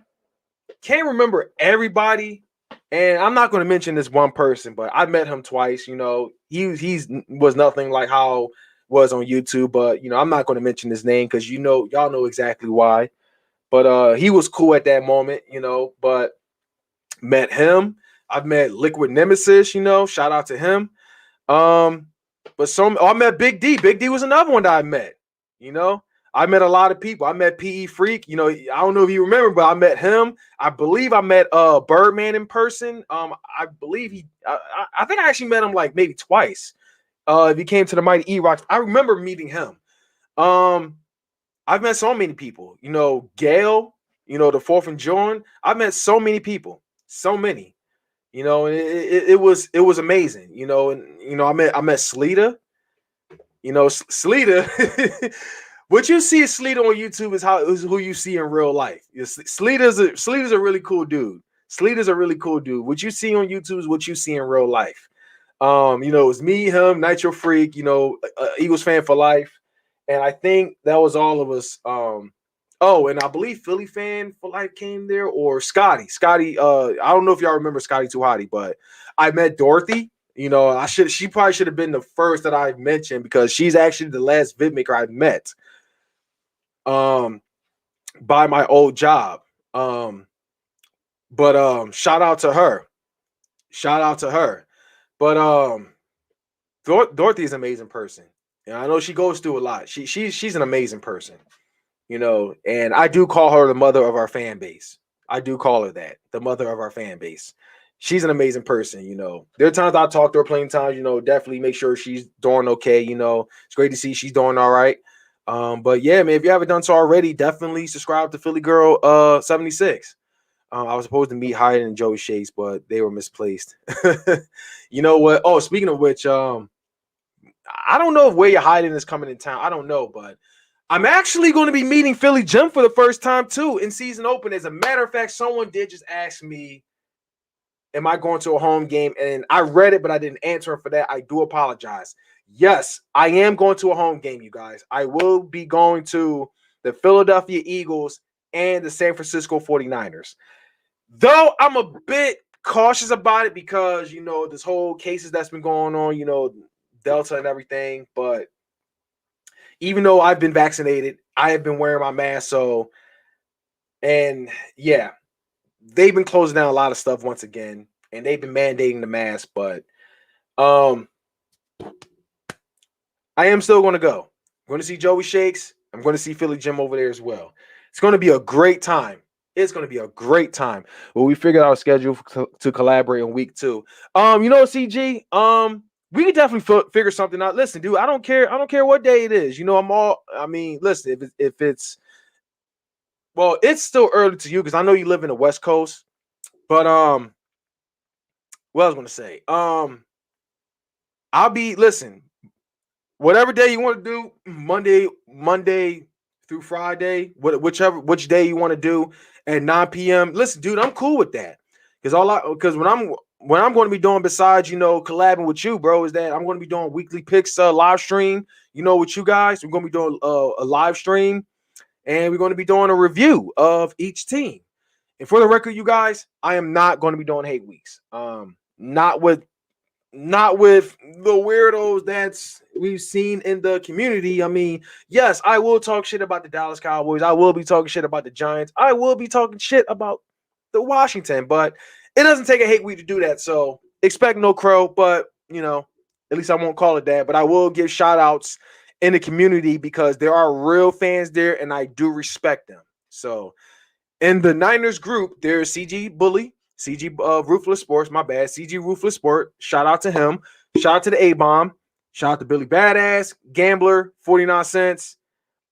remember everybody, and I'm not going to mention this one person, but I met him twice. He's was nothing like how was on YouTube, but I'm not going to mention his name because y'all know exactly why. But he was cool at that moment, but met him. I've met Liquid Nemesis, shout out to him. I met Big D. Big D was another one that I met. I met a lot of people. I met PE Freak. I don't know if you remember, but I met him. I believe I met Birdman in person. I believe I think I actually met him like maybe twice. If he came to the Mighty E-Rocks, I remember meeting him. I've met so many people. Gail. The 4th and John. I've met so many people. So many. And it was amazing. I met Sleeta. Sleeta. What you see Sleeta on YouTube is who you see in real life. Sleeta's a really cool dude. Sleeta's a really cool dude. What you see on YouTube is what you see in real life. It's me, him, Nitro Freak. Eagles fan for life, and I think that was all of us. And I believe Philly fan for life came there, or Scotty. I don't know if y'all remember Scotty Too Hottie, but I met Dorothy. She probably should have been the first that I mentioned because she's actually the last vidmaker I met. By my old job. But shout out to her. But Dorothy is an amazing person. I know she goes through a lot. She's an amazing person. And I do call her the mother of our fan base. I do call her that, the mother of our fan base. She's an amazing person. There are times I talk to her plenty of times, definitely make sure she's doing okay. It's great to see she's doing all right. But yeah, man, if you haven't done so already, definitely subscribe to Philly Girl 76. I was supposed to meet Hyden and Joey Shakes, but they were misplaced. You know what? Oh, speaking of which, I don't know if where you're hiding is coming in town. I don't know, but I'm actually going to be meeting Philly Jim for the first time too in season open. As a matter of fact, someone did just ask me, am I going to a home game? And I read it, but I didn't answer for that. I do apologize. Yes, I am going to a home game, you guys. I will be going to the Philadelphia Eagles and the San Francisco 49ers. Though I'm a bit cautious about it because, this whole cases that's been going on, Delta and everything. But even though I've been vaccinated, I have been wearing my mask. And yeah, they've been closing down a lot of stuff once again, and they've been mandating the mask. But I am still going to go. I'm going to see Joey Shakes. I'm going to see Philly Jim over there as well. It's going to be a great time. It's going to be a great time. Well, we figured out a schedule to collaborate in week 2. CG, we could definitely figure something out. Listen, dude, I don't care what day it is. Listen, if it's, well, it's still early to you because I know you live in the West Coast. But what I was going to say, listen, whatever day you want to do, Monday through Friday, which day you want to do at 9 p.m. Listen, dude, I'm cool with that. Because when I'm going to be doing besides, collabing with you, bro, is that I'm going to be doing weekly picks live stream, with you guys. We're going to be doing a live stream, and we're going to be doing a review of each team. And for the record, you guys, I am not going to be doing hate weeks. Not with the weirdos that's we've seen in the community. Yes, I will talk shit about the Dallas Cowboys. I will be talking shit about the Giants. I will be talking shit about the Washington, but it doesn't take a hate week to do that. So expect no crow, but at least I won't call it that. But I will give shout outs in the community because there are real fans there and I do respect them. So in the Niners group, there's CG Bully, CG Ruthless Sports, my bad. CG Ruthless Sport. Shout out to him. Shout out to the A-Bomb. Shout out to Billy Badass, Gambler, 49 cents.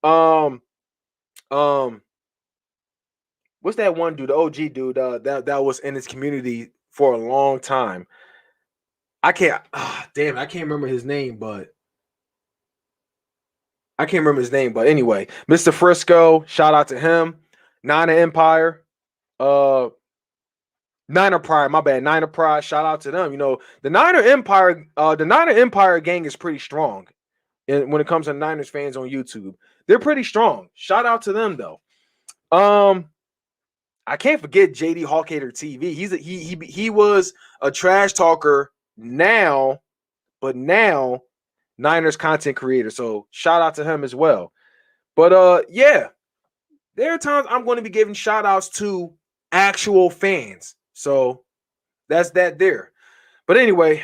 What's that one dude, the OG dude, that was in his community for a long time? I can't remember his name, but anyway, Mr. Frisco, shout out to him. Niner Empire, Niner Pride, my bad. Niner Pride, shout out to them. The Niner Empire gang is pretty strong. And when it comes to Niners fans on YouTube, they're pretty strong. Shout out to them though. I can't forget JD Hawkhater TV. He was a trash talker but now Niners content creator. So shout out to him as well. But yeah, There are times I'm going to be giving shout outs to actual fans. So that's that there. But anyway,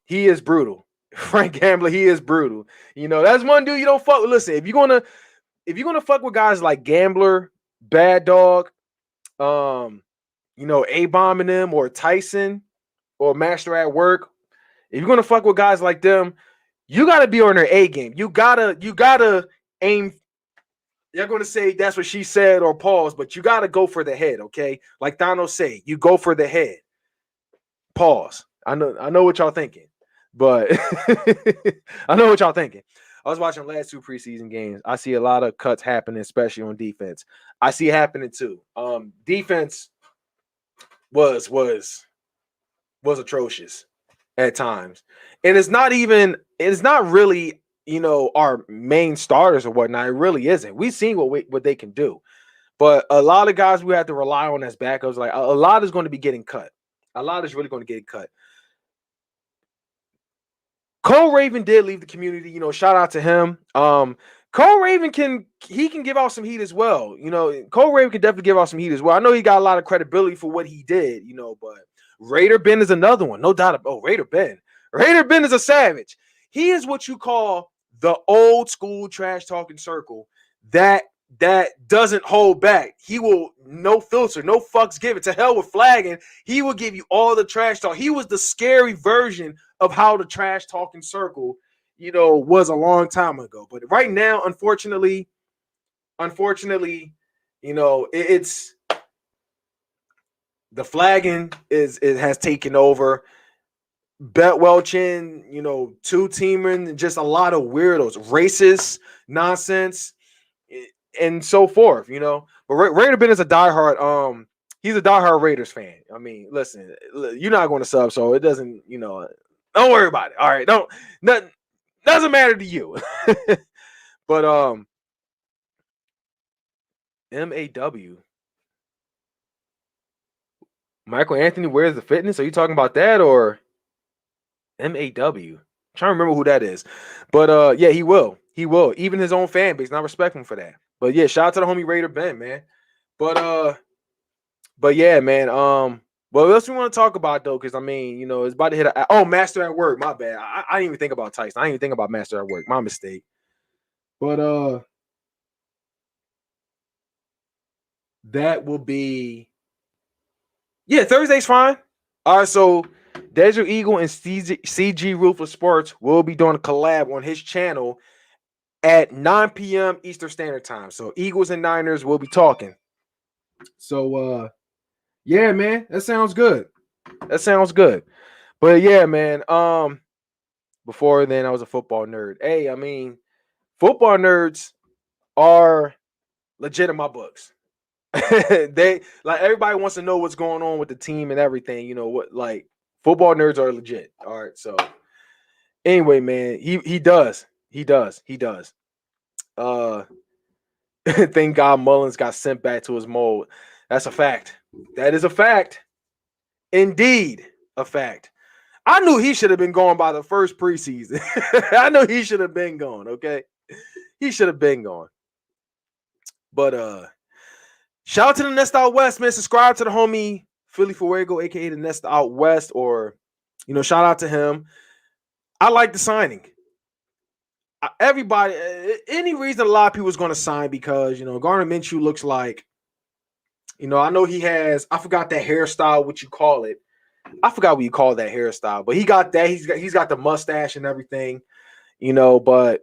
he is brutal. Frank Gambler, he is brutal. That's one dude you don't fuck with. Listen, if you're gonna fuck with guys like Gambler, Bad Dog, A-Bomb and them, or Tyson, or Master at Work, if you're gonna fuck with guys like them, you gotta be on their A game. You gotta aim. You're gonna say that's what she said or pause, but you gotta go for the head, okay? Like Thanos say, you go for the head. Pause. I know what y'all thinking, but I know what y'all thinking. I was watching last 2 preseason games. I see a lot of cuts happening, especially on defense. I see it happening too. Defense was atrocious at times, and it's not really our main starters or whatnot. It really isn't. We've seen what they can do, but a lot of guys we have to rely on as backups. Like a lot is going to be getting cut. A lot is really going to get cut. Cole Raven did leave the community. Shout out to him. Cole Raven can give out some heat as well. Cole Raven can definitely give out some heat as well. I know he got a lot of credibility for what he did, but Raider Ben is another one. No doubt about Raider Ben. Raider Ben is a savage. He is what you call the old school trash talking circle that doesn't hold back. He will no filter, no fucks given. To hell with flagging. He will give you all the trash talk. He was the scary version of how the trash talking circle, was a long time ago. But right now, unfortunately, it's the flagging it has taken over. Betwell Chin, 2-teaming, just a lot of weirdos, racist nonsense, and so forth, But Raider Ben is a diehard, he's a diehard Raiders fan. I mean, listen, you're not going to sub, so it doesn't, don't worry about it. All right, doesn't matter to you. But MAW, Michael Anthony, where's the fitness? Are you talking about that or MAW? I'm trying to remember who that is. But yeah, he will. Even his own fan base not respect him for that. But yeah, shout out to the homie Raider Ben, man. But yeah, man. What else we want to talk about though? Because I mean, it's about to hit Master at Work. My bad. I didn't even think about Tyson. I didn't even think about Master at Work. My mistake. But that will be Thursday's fine. All right, so Desert Eagle and CG Ruthless Sports will be doing a collab on his channel at 9 p.m. Eastern Standard Time. So Eagles and Niners will be talking. So yeah, man, that sounds good. But yeah, man, before then I was a football nerd. Hey, I mean, football nerds are legit in my books. They like everybody wants to know what's going on with the team and everything. Like football nerds are legit. All right, so anyway, man, he does. Thank God Mullens got sent back to his mold. That's a fact. That is a fact. Indeed, a fact. I knew he should have been gone by the first preseason. I know he should have been gone. Okay, he should have been gone. But shout out to the Nest Out West, man. Subscribe to the homie Philly Fuego, aka the Nest Out West, or shout out to him. I like the signing. Everybody, any reason a lot of people is going to sign because Gardner Minshew looks like, I know he has. I forgot that hairstyle, what you call it. I forgot what you call that hairstyle, but he got that. He's got the mustache and everything, But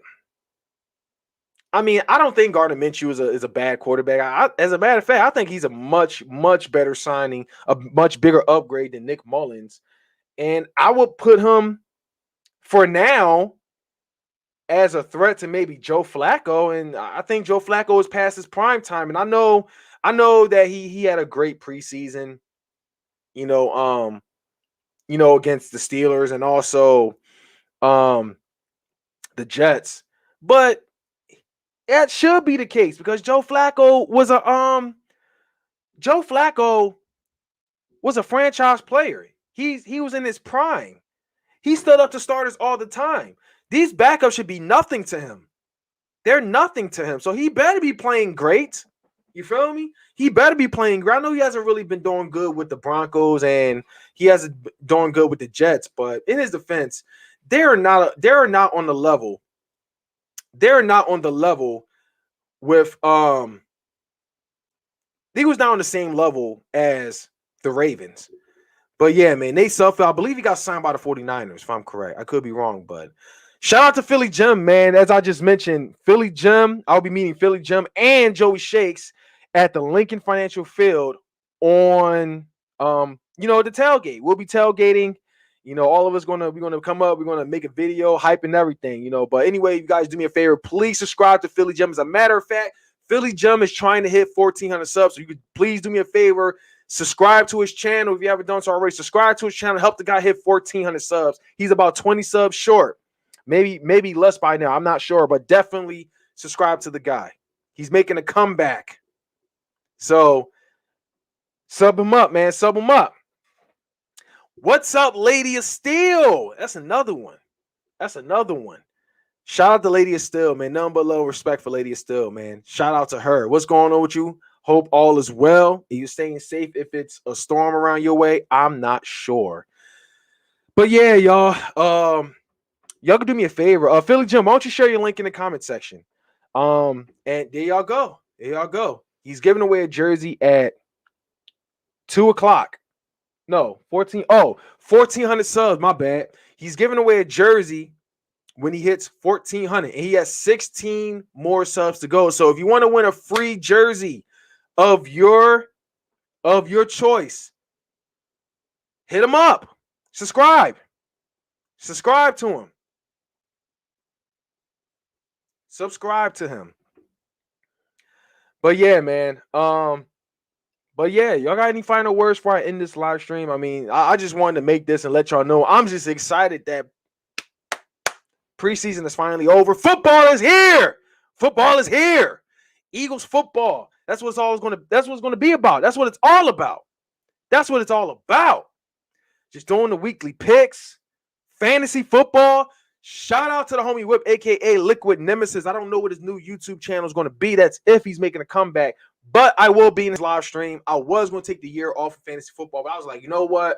I mean, I don't think Gardner Minshew is a bad quarterback. As a matter of fact, I think he's a much better signing, a much bigger upgrade than Nick Mullens, and I would put him for now as a threat to maybe Joe Flacco. And I think Joe Flacco is past his prime time. And I know that he had a great preseason, against the Steelers and also the Jets. But that should be the case because Joe Flacco was a franchise player. He was in his prime. He stood up to starters all the time. These backups should be nothing to him. They're nothing to him. So he better be playing great. You feel me? He better be playing. I know he hasn't really been doing good with the Broncos, and he hasn't been doing good with the Jets. But in his defense, they're not on the level. They're not on the level with he was not on the same level as the Ravens. But yeah, man, they suffered. I believe he got signed by the 49ers, if I'm correct. I could be wrong, but shout out to Philly Jim, man. As I just mentioned, Philly Jim, I'll be meeting Philly Jim and Joey Shakes at the Lincoln Financial Field on the tailgate. We'll be tailgating. All of us we're gonna come up, we're gonna make a video, hype and everything, But anyway, you guys do me a favor, please subscribe to Philly Jim. As a matter of fact, Philly Jim is trying to hit 1,400 subs. So you could please do me a favor. Subscribe to his channel if you haven't done so already. Subscribe to his channel. Help the guy hit 1,400 subs. He's about 20 subs short. Maybe less by now. I'm not sure, but definitely subscribe to the guy. He's making a comeback. So sub him up, man. Sub him up. What's up, Lady of Steel? That's another one. Shout out to Lady of Steel, man. Nothing but love, respect for Lady of Steel, man. Shout out to her. What's going on with you? Hope all is well. Are you staying safe if it's a storm around your way? I'm not sure. But yeah, y'all. Y'all can do me a favor. Philly Jim, why don't you share your link in the comment section? And there y'all go. He's giving away a jersey at 2:00. No, 1,400 subs. My bad. He's giving away a jersey when he hits 1,400, and he has 16 more subs to go. So if you want to win a free jersey of your choice, hit him up. Subscribe to him. Subscribe to him. But yeah, man. But yeah, y'all got any final words before I end this live stream? I mean, I just wanted to make this and let y'all know I'm just excited that preseason is finally over. Football is here. Eagles football. That's what it's gonna be about. That's what it's all about. Just doing the weekly picks, fantasy football. Shout out to the homie Whip, aka Liquid Nemesis. I don't know what his new YouTube channel is going to be. That's if he's making a comeback. But I will be in his live stream. I was going to take the year off of fantasy football, but I was like, you know what?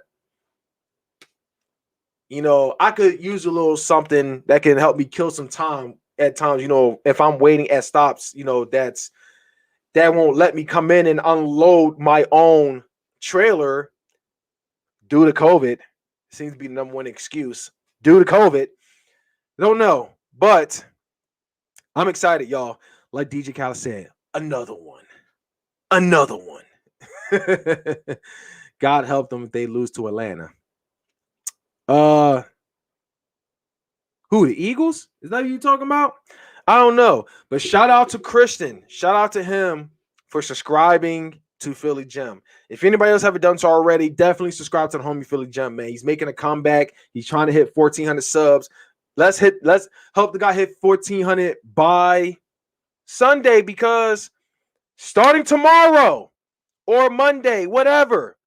I could use a little something that can help me kill some time at times. If I'm waiting at stops, that won't let me come in and unload my own trailer due to COVID. Seems to be the number one excuse. Due to COVID. Don't know, but I'm excited, y'all. Like DJ Khaled said, another one. God help them if they lose to Atlanta. Who, the Eagles? Is that who you talking about? I don't know, but shout out to Christian. Shout out to him for subscribing to Philly Gem. If anybody else haven't done so already, definitely subscribe to the homie Philly Gem, man. He's making a comeback. He's trying to hit 1,400 subs. Let's help the guy hit 1,400 by Sunday, because starting tomorrow or Monday, whatever,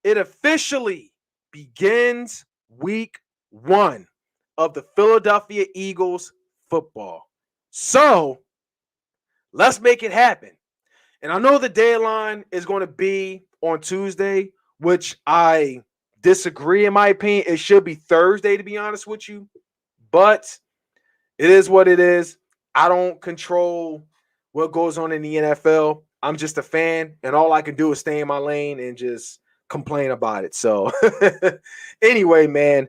it officially begins week 1 of the Philadelphia Eagles football. So let's make it happen. And I know the deadline is going to be on Tuesday, which I disagree in my opinion. It should be Thursday, to be honest with you. But it is what it is. I don't control what goes on in the NFL. I'm just a fan, and all I can do is stay in my lane and just complain about it. So anyway, man,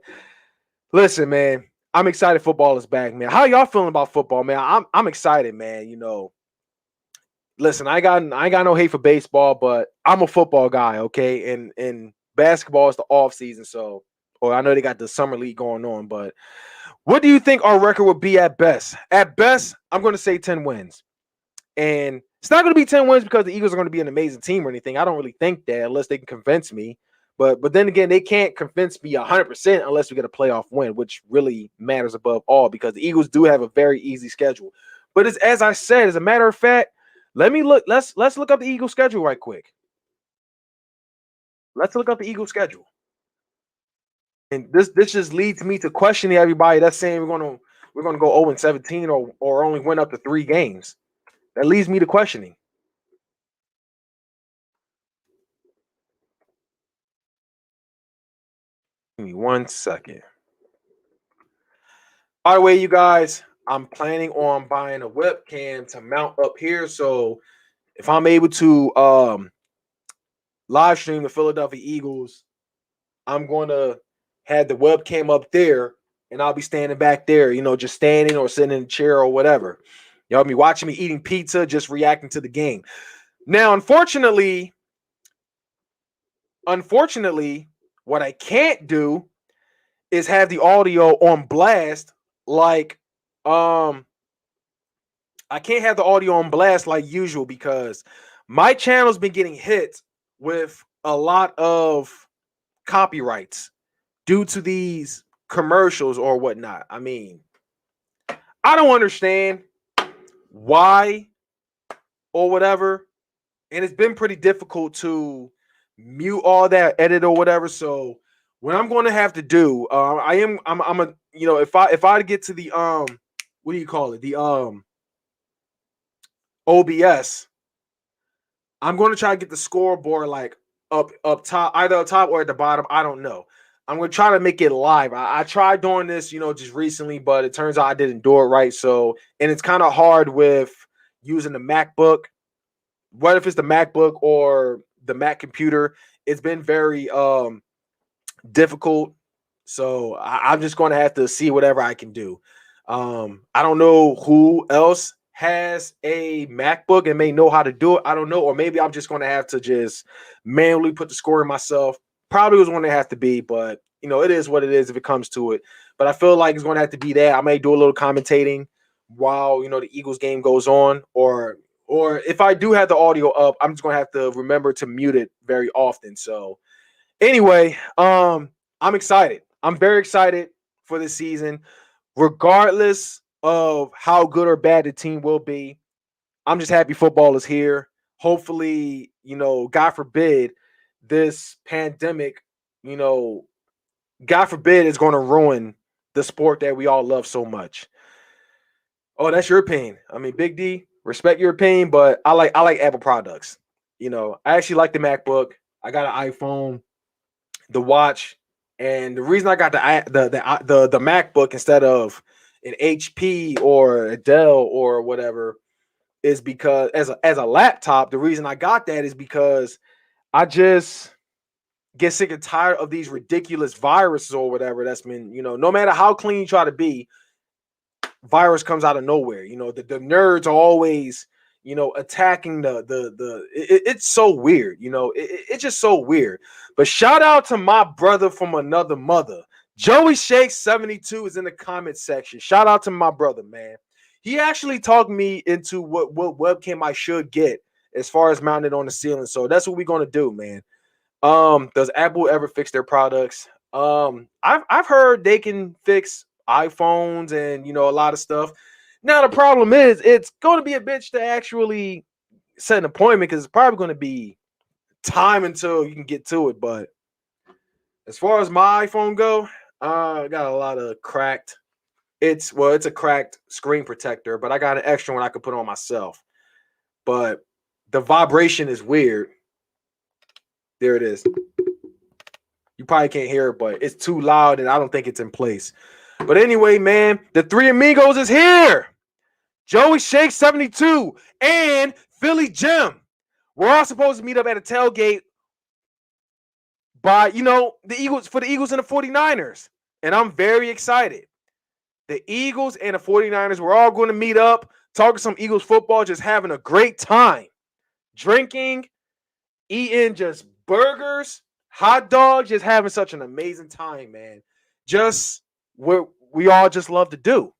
listen, man, I'm excited football is back, man. How y'all feeling about football, man? I'm excited, man. Listen, I got no hate for baseball, but I'm a football guy, okay? And basketball is the off season, so I know they got the summer league going on, but what do you think our record would be at best? At best, I'm going to say 10 wins. And it's not going to be 10 wins because the Eagles are going to be an amazing team or anything. I don't really think that unless they can convince me. But then again, they can't convince me 100% unless we get a playoff win, which really matters above all because the Eagles do have a very easy schedule. But as I said, as a matter of fact, let's look up the Eagles schedule right quick. Let's look up the Eagles schedule. And this just leads me to questioning everybody that's saying we're gonna go 0-17 or only win up to 3 games. That leads me to questioning. Give me 1 second. By the way, you guys, I'm planning on buying a webcam to mount up here. So if I'm able to live stream the Philadelphia Eagles, I'm going to have the webcam up there and I'll be standing back there, just standing or sitting in a chair or whatever. Y'all be watching me eating pizza, just reacting to the game. Now, unfortunately, what I can't do is have the audio on blast like I can't have the audio on blast like usual because my channel's been getting hit with a lot of copyrights due to these commercials or whatnot. I mean, I don't understand why or whatever, and it's been pretty difficult to mute all that, edit or whatever. So what I'm going to have to do, I'm a, if I get to the what do you call it, the OBS, I'm going to try to get the scoreboard like up top, either up top or at the bottom. I don't know. I'm going to try to make it live. I tried doing this, just recently, but it turns out I didn't do it right. So, and it's kind of hard with using the MacBook. What if it's the MacBook or the Mac computer? It's been very difficult. So I'm just going to have to see whatever I can do. I don't know who else has a MacBook and may know how to do it. I don't know. Or maybe I'm just going to have to just manually put the score in myself. Probably was going to have to be, but it is what it is if it comes to it. But I feel like it's going to have to be that. I may do a little commentating while, the Eagles game goes on, or if I do have the audio up, I'm just going to have to remember to mute it very often. So anyway, I'm excited. I'm very excited for this season, regardless of how good or bad the team will be. I'm just happy football is here. Hopefully, God forbid, this pandemic, God forbid, is going to ruin the sport that we all love so much. Oh, that's your opinion. I mean, Big D, respect your opinion, but I like Apple products. I actually like the MacBook. I got an iPhone, the watch, and the reason I got the MacBook instead of an HP or a Dell or whatever is because as a laptop, the reason I got that is because I just get sick and tired of these ridiculous viruses or whatever that's been, no matter how clean you try to be, virus comes out of nowhere. The nerds are always, attacking it's so weird, it's just so weird. But shout out to my brother from another mother. Joey Shake 72 is in the comment section. Shout out to my brother, man. He actually talked me into what webcam I should get as far as mounted on the ceiling. So that's what we're gonna do, man. Does Apple ever fix their products? I've heard they can fix iPhones and a lot of stuff. Now the problem is it's going to be a bitch to actually set an appointment because it's probably going to be time until you can get to it. But as far as my iPhone go, I got a lot of cracked. It's a cracked screen protector, but I got an extra one I could put on myself. But the vibration is weird. There it is. You probably can't hear it, but it's too loud and I don't think it's in place. But anyway, man, the Three Amigos is here. Joey Shake 72 and Philly Jim. We're all supposed to meet up at a tailgate by, the Eagles, for the Eagles and the 49ers. And I'm very excited. The Eagles and the 49ers, we're all going to meet up, talking some Eagles football, just having a great time. Drinking, eating just burgers, hot dogs, just having such an amazing time, man. Just what we all just love to do.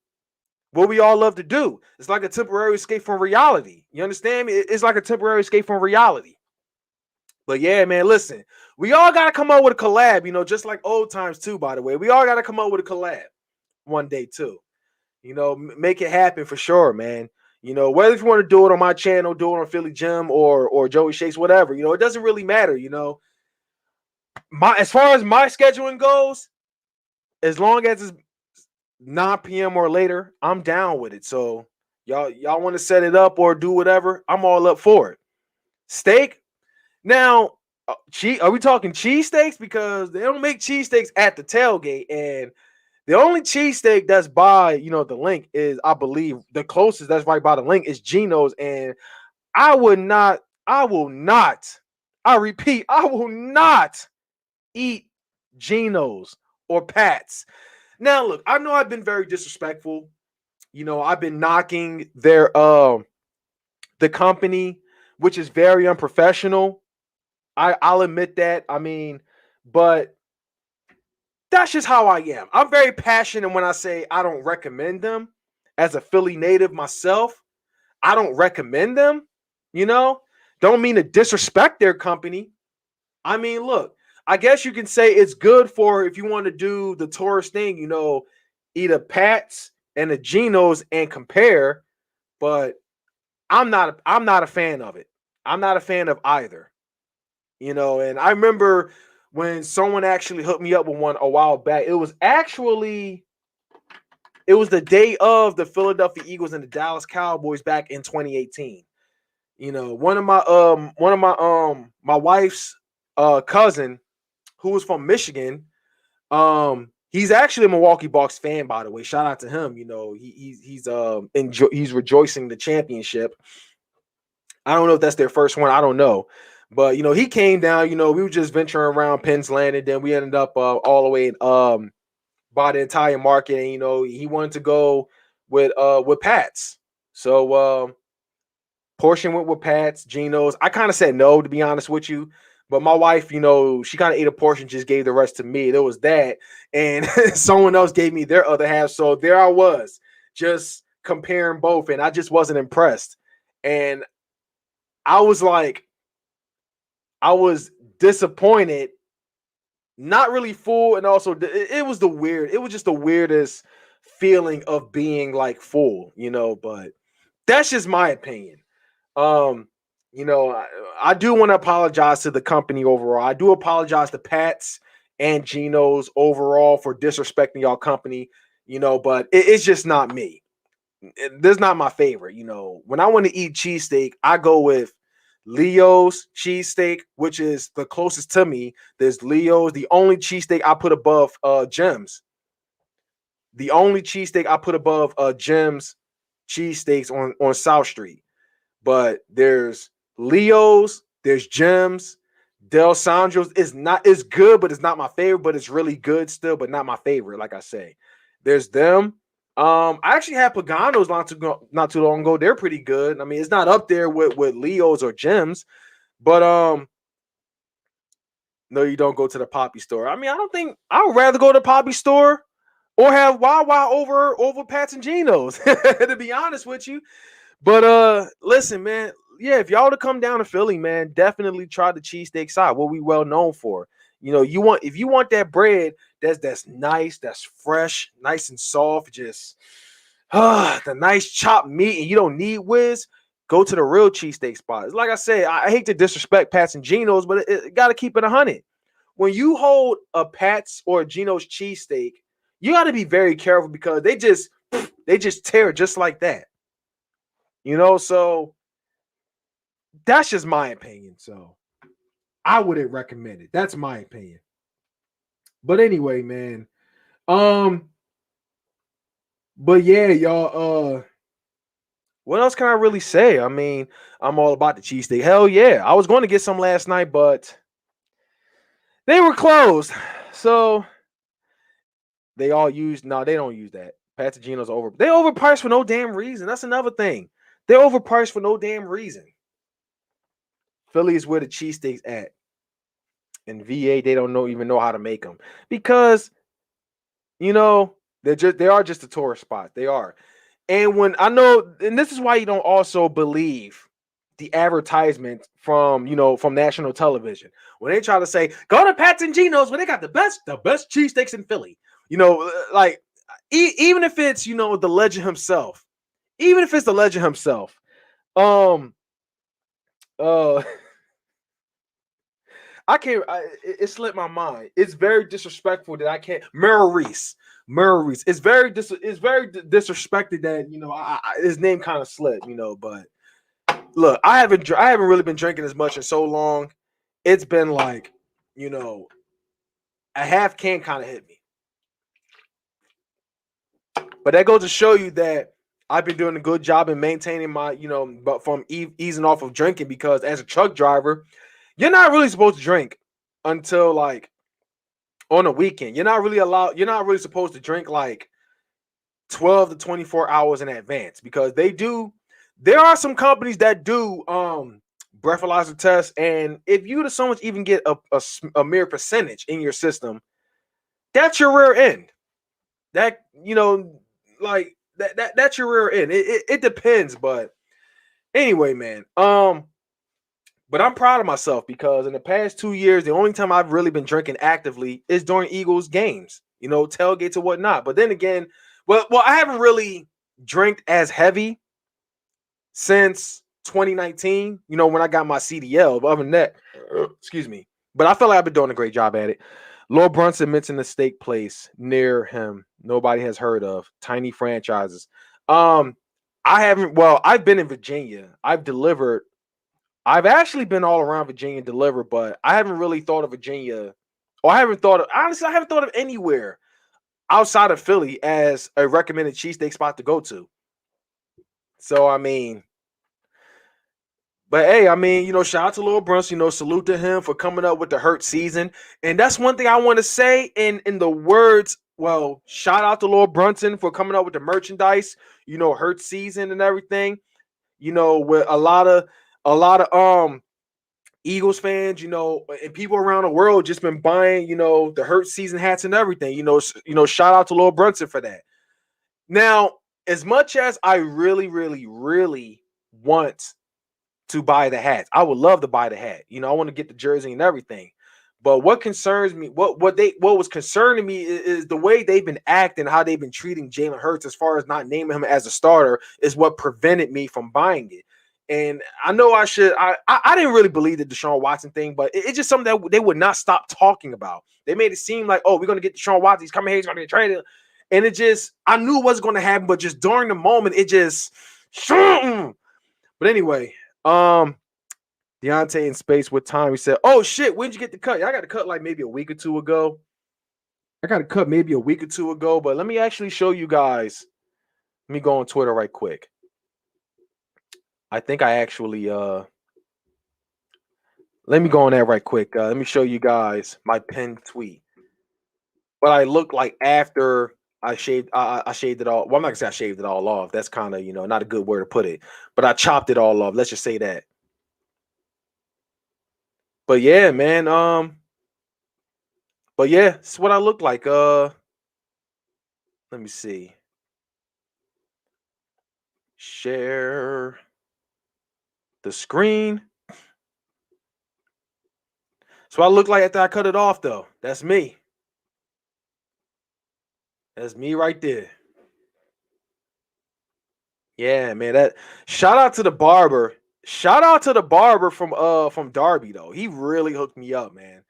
What we all love to do. It's like a temporary escape from reality. You understand me? It's like a temporary escape from reality. But yeah, man, listen. We all got to come up with a collab, just like old times too, by the way. We all got to come up with a collab one day too. Make it happen for sure, man. Whether if you want to do it on my channel, do it on Philly Jim or Joey Shakes, whatever, it doesn't really matter, As far as my scheduling goes, as long as it's 9 p.m. or later, I'm down with it. So y'all want to set it up or do whatever, I'm all up for it. Steak. Now, Are we talking cheesesteaks? Because they don't make cheesesteaks at the tailgate, and the only cheesesteak that's by the link is, I believe, the closest that's right by the link is Geno's, and I will not. I repeat, I will not eat Geno's or Pat's. Now, look, I know I've been very disrespectful. I've been knocking the company, which is very unprofessional. I'll admit that. I mean, but that's just how I am. I'm very passionate when I say I don't recommend them. As a Philly native myself, I don't recommend them. Don't mean to disrespect their company. I mean, look, I guess you can say it's good for if you want to do the tourist thing, eat a Pat's and a Geno's and compare, but I'm not a fan of it. I'm not a fan of either. And I remember when someone actually hooked me up with one a while back. It was the day of the Philadelphia Eagles and the Dallas Cowboys back in 2018. One of my wife's cousin, who was from Michigan, he's actually a Milwaukee Bucks fan, by the way. Shout out to him. He's rejoicing the championship. I don't know if that's their first one. I don't know. But, he came down, we were just venturing around Penn's Landing. Then we ended up all the way by the entire market. And, he wanted to go with Pat's. So portion went with Pat's, Geno's. I kind of said no, to be honest with you. But my wife, she kind of ate a portion, just gave the rest to me. There was that. And someone else gave me their other half. So there I was, just comparing both. And I just wasn't impressed. And I was disappointed, not really full. And also it was just the weirdest feeling of being full, but that's just my opinion. I do want to apologize to the company overall. I do apologize to Pat's and Geno's overall for disrespecting y'all company, but it's just not me. This is not my favorite. When I want to eat cheesesteak, I go with Leo's cheesesteak, which is the closest to me. There's Leo's. The only cheesesteak I put above Jim's. The only cheesesteak I put above Jim's cheesesteaks on South Street. But there's Leo's, there's Jim's, Del Sandro's is good, but it's not my favorite, but it's really good still, but not my favorite, like I say. There's them. I actually had Pagano's not too long ago. They're pretty good. I mean, it's not up there with Leo's or Jim's, but no, you don't go to the Poppy store. I mean, I would rather go to the Poppy store or have Wawa over Pat's and Geno's, to be honest with you. But listen, man, yeah, if y'all to come down to Philly, man, definitely try the cheesesteak side, what we well known for. If you want that bread that's nice, that's fresh, nice and soft, just the nice chopped meat, and you don't need whiz, go to the real cheesesteak spot. Like I said, I hate to disrespect Pat's and Geno's, but it got to keep it 100. When you hold a Pat's or a Geno's cheesesteak, you got to be very careful because they just tear just like that. So that's just my opinion. So I wouldn't recommend it. That's my opinion. But anyway, man. But yeah, y'all. What else can I really say? I mean, I'm all about the cheesesteak. Hell yeah. I was going to get some last night, but they were closed. So they don't use that. Pat's and Geno's over. They overpriced for no damn reason. That's another thing. They're overpriced for no damn reason. Philly is where the cheesesteaks at. In VA, they don't even know how to make them because, they are just a tourist spot. They are. And and this is why you don't also believe the advertisement from national television when they try to say, go to Pat's and Geno's where they got the best cheesesteaks in Philly. Even if it's, the legend himself, I can't. It slipped my mind. It's very disrespectful that I can't. Merrill Reese. It's very disrespected that his name kind of slipped. But look, I haven't really been drinking as much in so long, it's been like, a half can kind of hit me. But that goes to show you that I've been doing a good job in maintaining my, but from easing off of drinking, because as a truck driver, you're not really supposed to drink until like on a weekend. You're not really supposed to drink like 12 to 24 hours in advance, because there are some companies that do breathalyzer tests, and if you to so much even get a mere percentage in your system, that's your rear end. That like that's your rear end. It depends, but anyway, man. But I'm proud of myself, because in the past 2 years, the only time I've really been drinking actively is during Eagles games, tailgates or whatnot. But then again, well, I haven't really drank as heavy since 2019, when I got my CDL. But other than that, excuse me. But I feel like I've been doing a great job at it. Lord Brunson mentioned the steak place near him nobody has heard of. Tiny franchises. I've been in Virginia. I've actually been all around Virginia and delivered, but I haven't really thought of Virginia, or I haven't thought of anywhere outside of Philly as a recommended cheesesteak spot to go to. So, but hey, shout out to Lil Brunson, salute to him for coming up with the Hurt season. And that's one thing I want to say in the words, shout out to Lil Brunson for coming up with the merchandise, Hurt season and everything, with a lot of Eagles fans, and people around the world just been buying, the Hurt season hats and everything. Shout out to Lil Brunson for that. Now, as much as I really, really, really want to buy the hats, I would love to buy the hat. I want to get the jersey and everything. But what concerns me, what was concerning me is the way they've been acting, how they've been treating Jalen Hurts, as far as not naming him as a starter, is what prevented me from buying it. And I know I should. I didn't really believe the Deshaun Watson thing, but it's just something that they would not stop talking about. They made it seem like, oh, we're gonna get Deshaun Watson. He's coming here. He's gonna get traded. And it just, I knew it wasn't gonna happen, but just during the moment, it just. But anyway, Deontay in space with time. He said, "Oh shit, when'd you get the cut? Yeah, I got the cut like maybe a week or two ago. But let me actually show you guys. Let me go on Twitter right quick. I think I actually let me go on that right quick. Let me show you guys my pinned tweet. What I look like after I shaved it all. Well, I'm not gonna say I shaved it all off. That's kind of, not a good word to put it. But I chopped it all off. Let's just say that. But yeah, man. But yeah, it's what I look like. Let me see. Share the screen. So I look like after I cut it off, though. That's me. That's me right there. Yeah, man. That shout out to the barber. Shout out to the barber from Darby, though. He really hooked me up, man.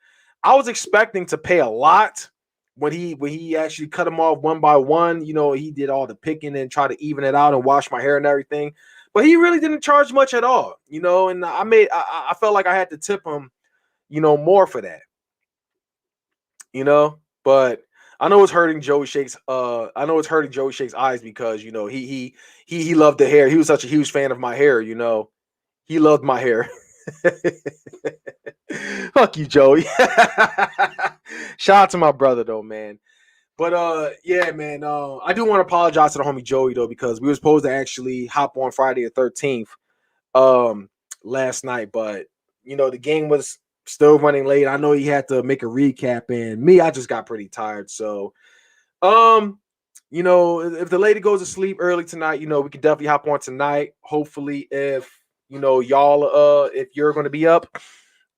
I was expecting to pay a lot when he actually cut them off one by one. He did all the picking and try to even it out and wash my hair and everything. But he really didn't charge much at all, and I felt like I had to tip him, more for that. But I know it's hurting Joey Shake's eyes, because he loved the hair. He was such a huge fan of my hair, He loved my hair. Fuck you, Joey. Shout out to my brother though, man. But yeah, man. I do want to apologize to the homie Joey though, because we were supposed to actually hop on Friday the 13th last night, but the game was still running late. I know he had to make a recap, and I just got pretty tired. So if the lady goes to sleep early tonight, we can definitely hop on tonight. Hopefully, if y'all if you're gonna be up,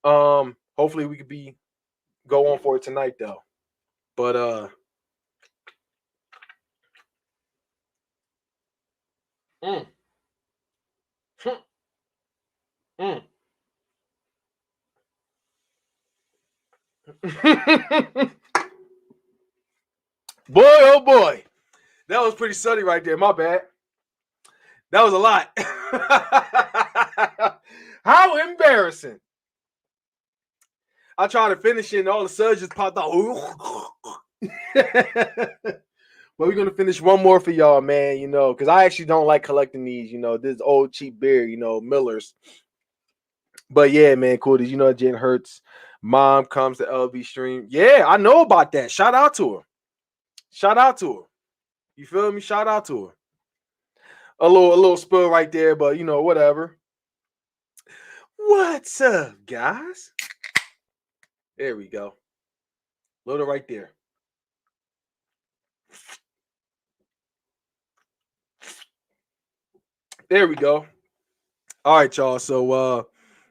hopefully we could go on for it tonight though. But boy, oh boy, that was pretty sunny right there. My bad. That was a lot. How embarrassing. I tried to finish it and all the suds just popped out. But we're gonna finish one more for y'all, man. Because I actually don't like collecting these. This old cheap beer. Miller's. But yeah, man, cool. Did you know Jalen Hurts' mom comes to LB stream? Yeah, I know about that. Shout out to her. Shout out to her. You feel me? Shout out to her. A little spill right there, but whatever. What's up, guys? There we go. Little right there. There we go. All right, y'all. So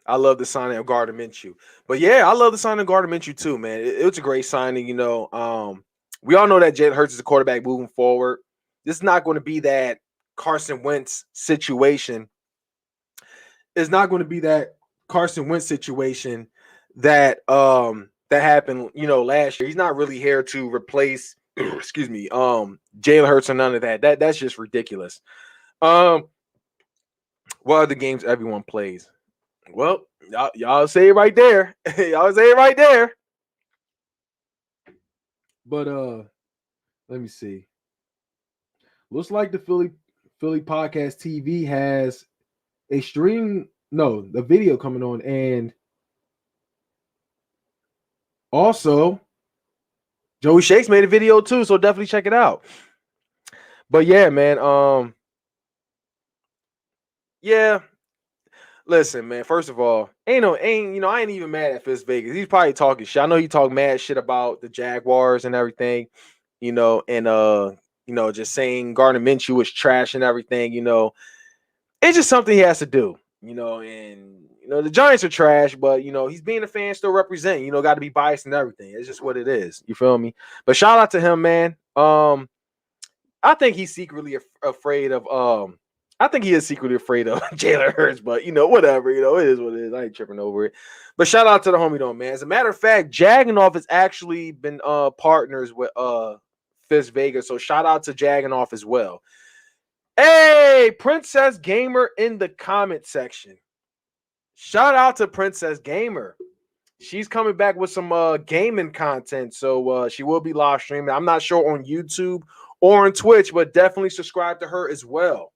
I love the signing of Gardner Minshew. But yeah, I love the signing of Gardner Minshew too, man. It was a great signing, We all know that Jalen Hurts is a quarterback moving forward. This is not going to be that Carson Wentz situation. It's not going to be that Carson Wentz situation that that happened, last year. He's not really here to replace, excuse me, Jalen Hurts or none of that. That's just ridiculous. What are the games everyone plays? Well, y'all say it right there. Y'all say it right there. But let me see. Looks like the Philly Podcast TV has a the video coming on, and also Joey Shakes made a video too, so definitely check it out. But yeah, man, yeah. Listen, man, first of all, I ain't even mad at Fitz Vegas. He's probably talking shit. I know he talked mad shit about the Jaguars and everything, and just saying Gardner Minshew was trash and everything, It's just something he has to do, and the Giants are trash, but he's being a fan, still representing, got to be biased and everything. It's just what it is. You feel me? But shout out to him, man. I think he's secretly afraid of I think he is secretly afraid of Jalen Hurts, but whatever, it is what it is. I ain't tripping over it. But shout out to the homie though, man. As a matter of fact, Jaganoff has actually been partners with Fitz Vegas. So shout out to Jaganoff as well. Hey, Princess Gamer in the comment section. Shout out to Princess Gamer. She's coming back with some gaming content. So she will be live streaming. I'm not sure on YouTube or on Twitch, but definitely subscribe to her as well.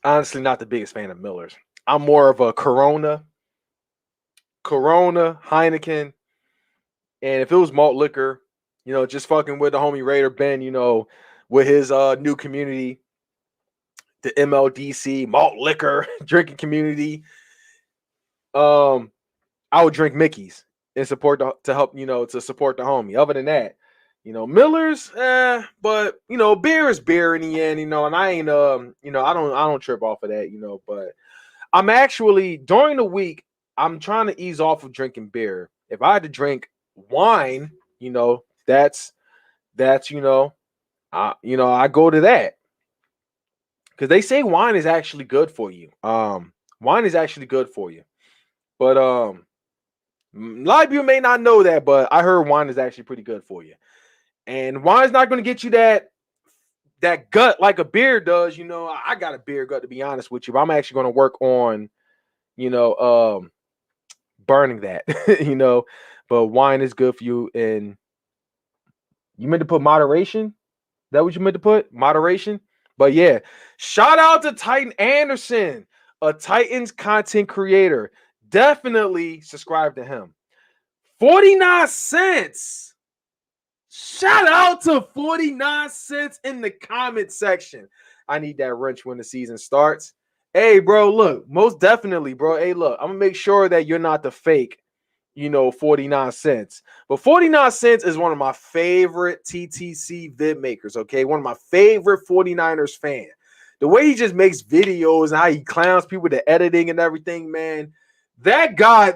Honestly, not the biggest fan of Miller's. I'm more of a Corona, Heineken, and if it was malt liquor, just fucking with the homie Raider Ben, with his new community, the MLDC malt liquor drinking community. I would drink Mickey's and support to help to support the homie. Other than that, Miller's, but beer is beer in the end, and I ain't I don't trip off of that, but I'm actually during the week I'm trying to ease off of drinking beer. If I had to drink wine, that's I go to that. Because they say wine is actually good for you. Wine is actually good for you. But a lot of you may not know that, but I heard wine is actually pretty good for you. And wine's not going to get you that gut like a beer does. I got a beer gut, to be honest with you. But I'm actually going to work on, burning that, But wine is good for you. And you meant to put moderation? Is that what you meant to put? Moderation? But yeah, shout out to Titan Anderson, a Titans content creator. Definitely subscribe to him. 49 cents. Shout out to 49 cents in the comment section. I need that wrench when the season starts. Hey, bro, look, most definitely, bro. Hey, look, I'm going to make sure that you're not the fake, 49 cents. But 49 cents is one of my favorite TTC vid makers, okay? One of my favorite 49ers fan. The way he just makes videos and how he clowns people with the editing and everything, man. That guy,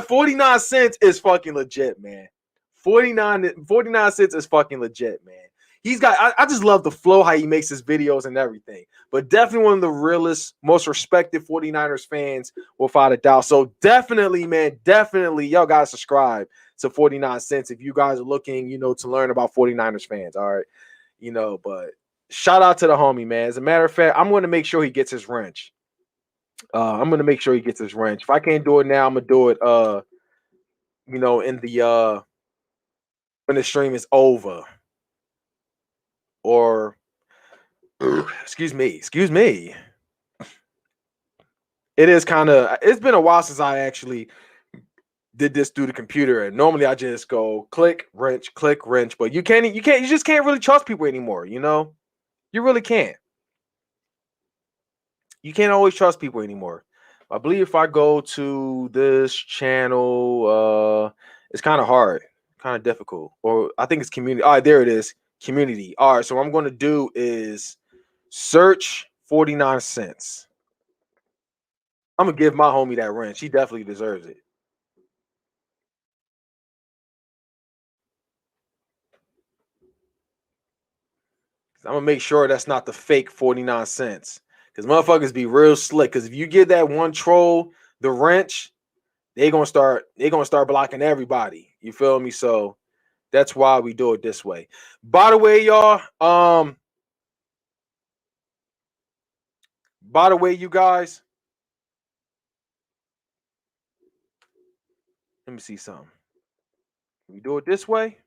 49 cents is fucking legit, man. 49 cents is fucking legit, man. He's got, I just love the flow, how he makes his videos and everything. But definitely one of the realest, most respected 49ers fans without a doubt. So definitely, man, y'all gotta subscribe to 49 cents if you guys are looking, to learn about 49ers fans. All right. But shout out to the homie, man. As a matter of fact, I'm going to make sure he gets his wrench. I'm going to make sure he gets his wrench. If I can't do it now, I'm going to do it, in the when the stream is over. Or, excuse me. It's been a while since I actually did this through the computer, and normally I just go click wrench, but you just can't really trust people anymore. You really can't. You can't always trust people anymore. I believe if I go to this channel, it's kind of hard, kind of difficult, or I think it's community. All right, there it is, community. All right, so what I'm going to do is search 49 cents. I'm gonna give my homie that wrench. He definitely deserves it. I'm gonna make sure that's not the fake 49 cents. Because motherfuckers be real slick. Because if you give that one troll the wrench, they're gonna start blocking everybody. You feel me? So that's why we do it this way. By the way, y'all, you guys, let me see something. We do it this way.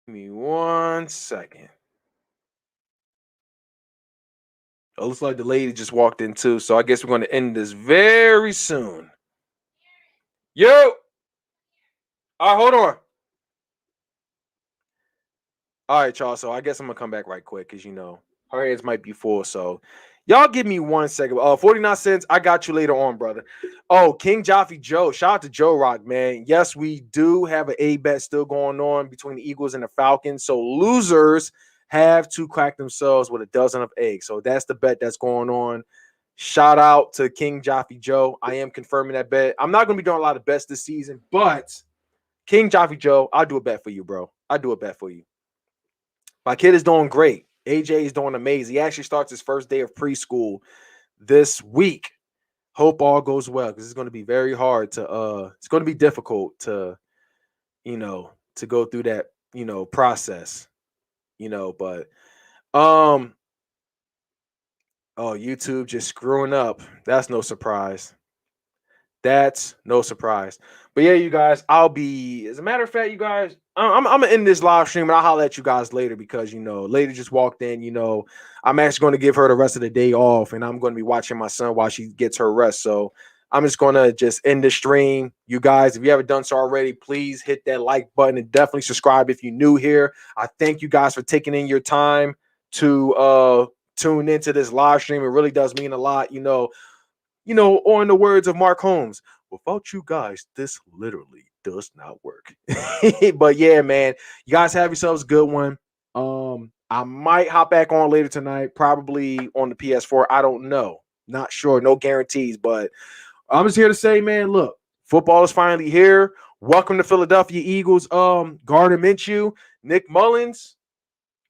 Give me 1 second. It looks like the lady just walked in too, so I guess we're going to end this very soon. Yo! All right, hold on. All right, y'all, so I guess I'm going to come back right quick because, her hands might be full, so y'all give me 1 second. 49 cents, I got you later on, brother. Oh, King Jaffe Joe, shout out to Joe Rock, man. Yes, we do have an A-bet still going on between the Eagles and the Falcons, so losers have to crack themselves with a dozen of eggs. So that's the bet that's going on. Shout out to King Jaffe Joe. I am confirming that bet. I'm not going to be doing a lot of bets this season, but King Jaffe Joe, I'll do a bet for you, bro. I'll do a bet for you. My kid is doing great. AJ is doing amazing. He actually starts his first day of preschool this week. Hope all goes well because it's going to be very hard to it's going to be difficult to to go through that process. But oh, YouTube just screwing up. That's no surprise. But yeah, you guys, as a matter of fact, you guys, I'm gonna end this live stream and I'll holler at you guys later because lady just walked in. I'm actually going to give her the rest of the day off and I'm going to be watching my son while she gets her rest. So I'm just going to end the stream. You guys, if you haven't done so already, please hit that like button and definitely subscribe if you're new here. I thank you guys for taking in your time to tune into this live stream. It really does mean a lot. Or in the words of Mark Holmes, without you guys, this literally does not work. But yeah, man, you guys have yourselves a good one. I might hop back on later tonight, probably on the PS4. I don't know. Not sure. No guarantees. But I'm just here to say, man, look, football is finally here. Welcome to Philadelphia Eagles. Gardner Minshew, Nick Mullens.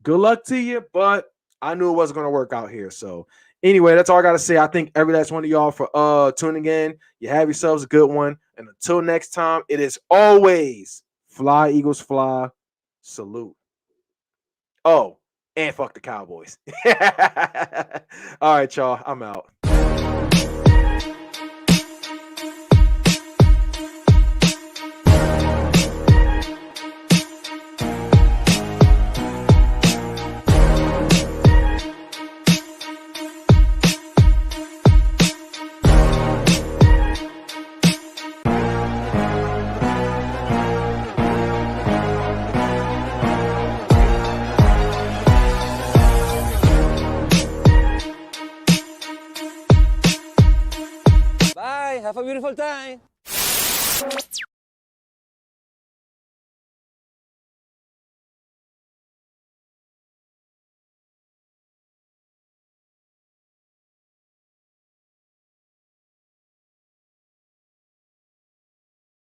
Good luck to you, but I knew it wasn't going to work out here. So anyway, that's all I got to say. I thank every last one of y'all for tuning in. You have yourselves a good one. And until next time, it is always fly, Eagles, fly. Salute. Oh, and fuck the Cowboys. All right, y'all. I'm out. Bye. Have a beautiful time.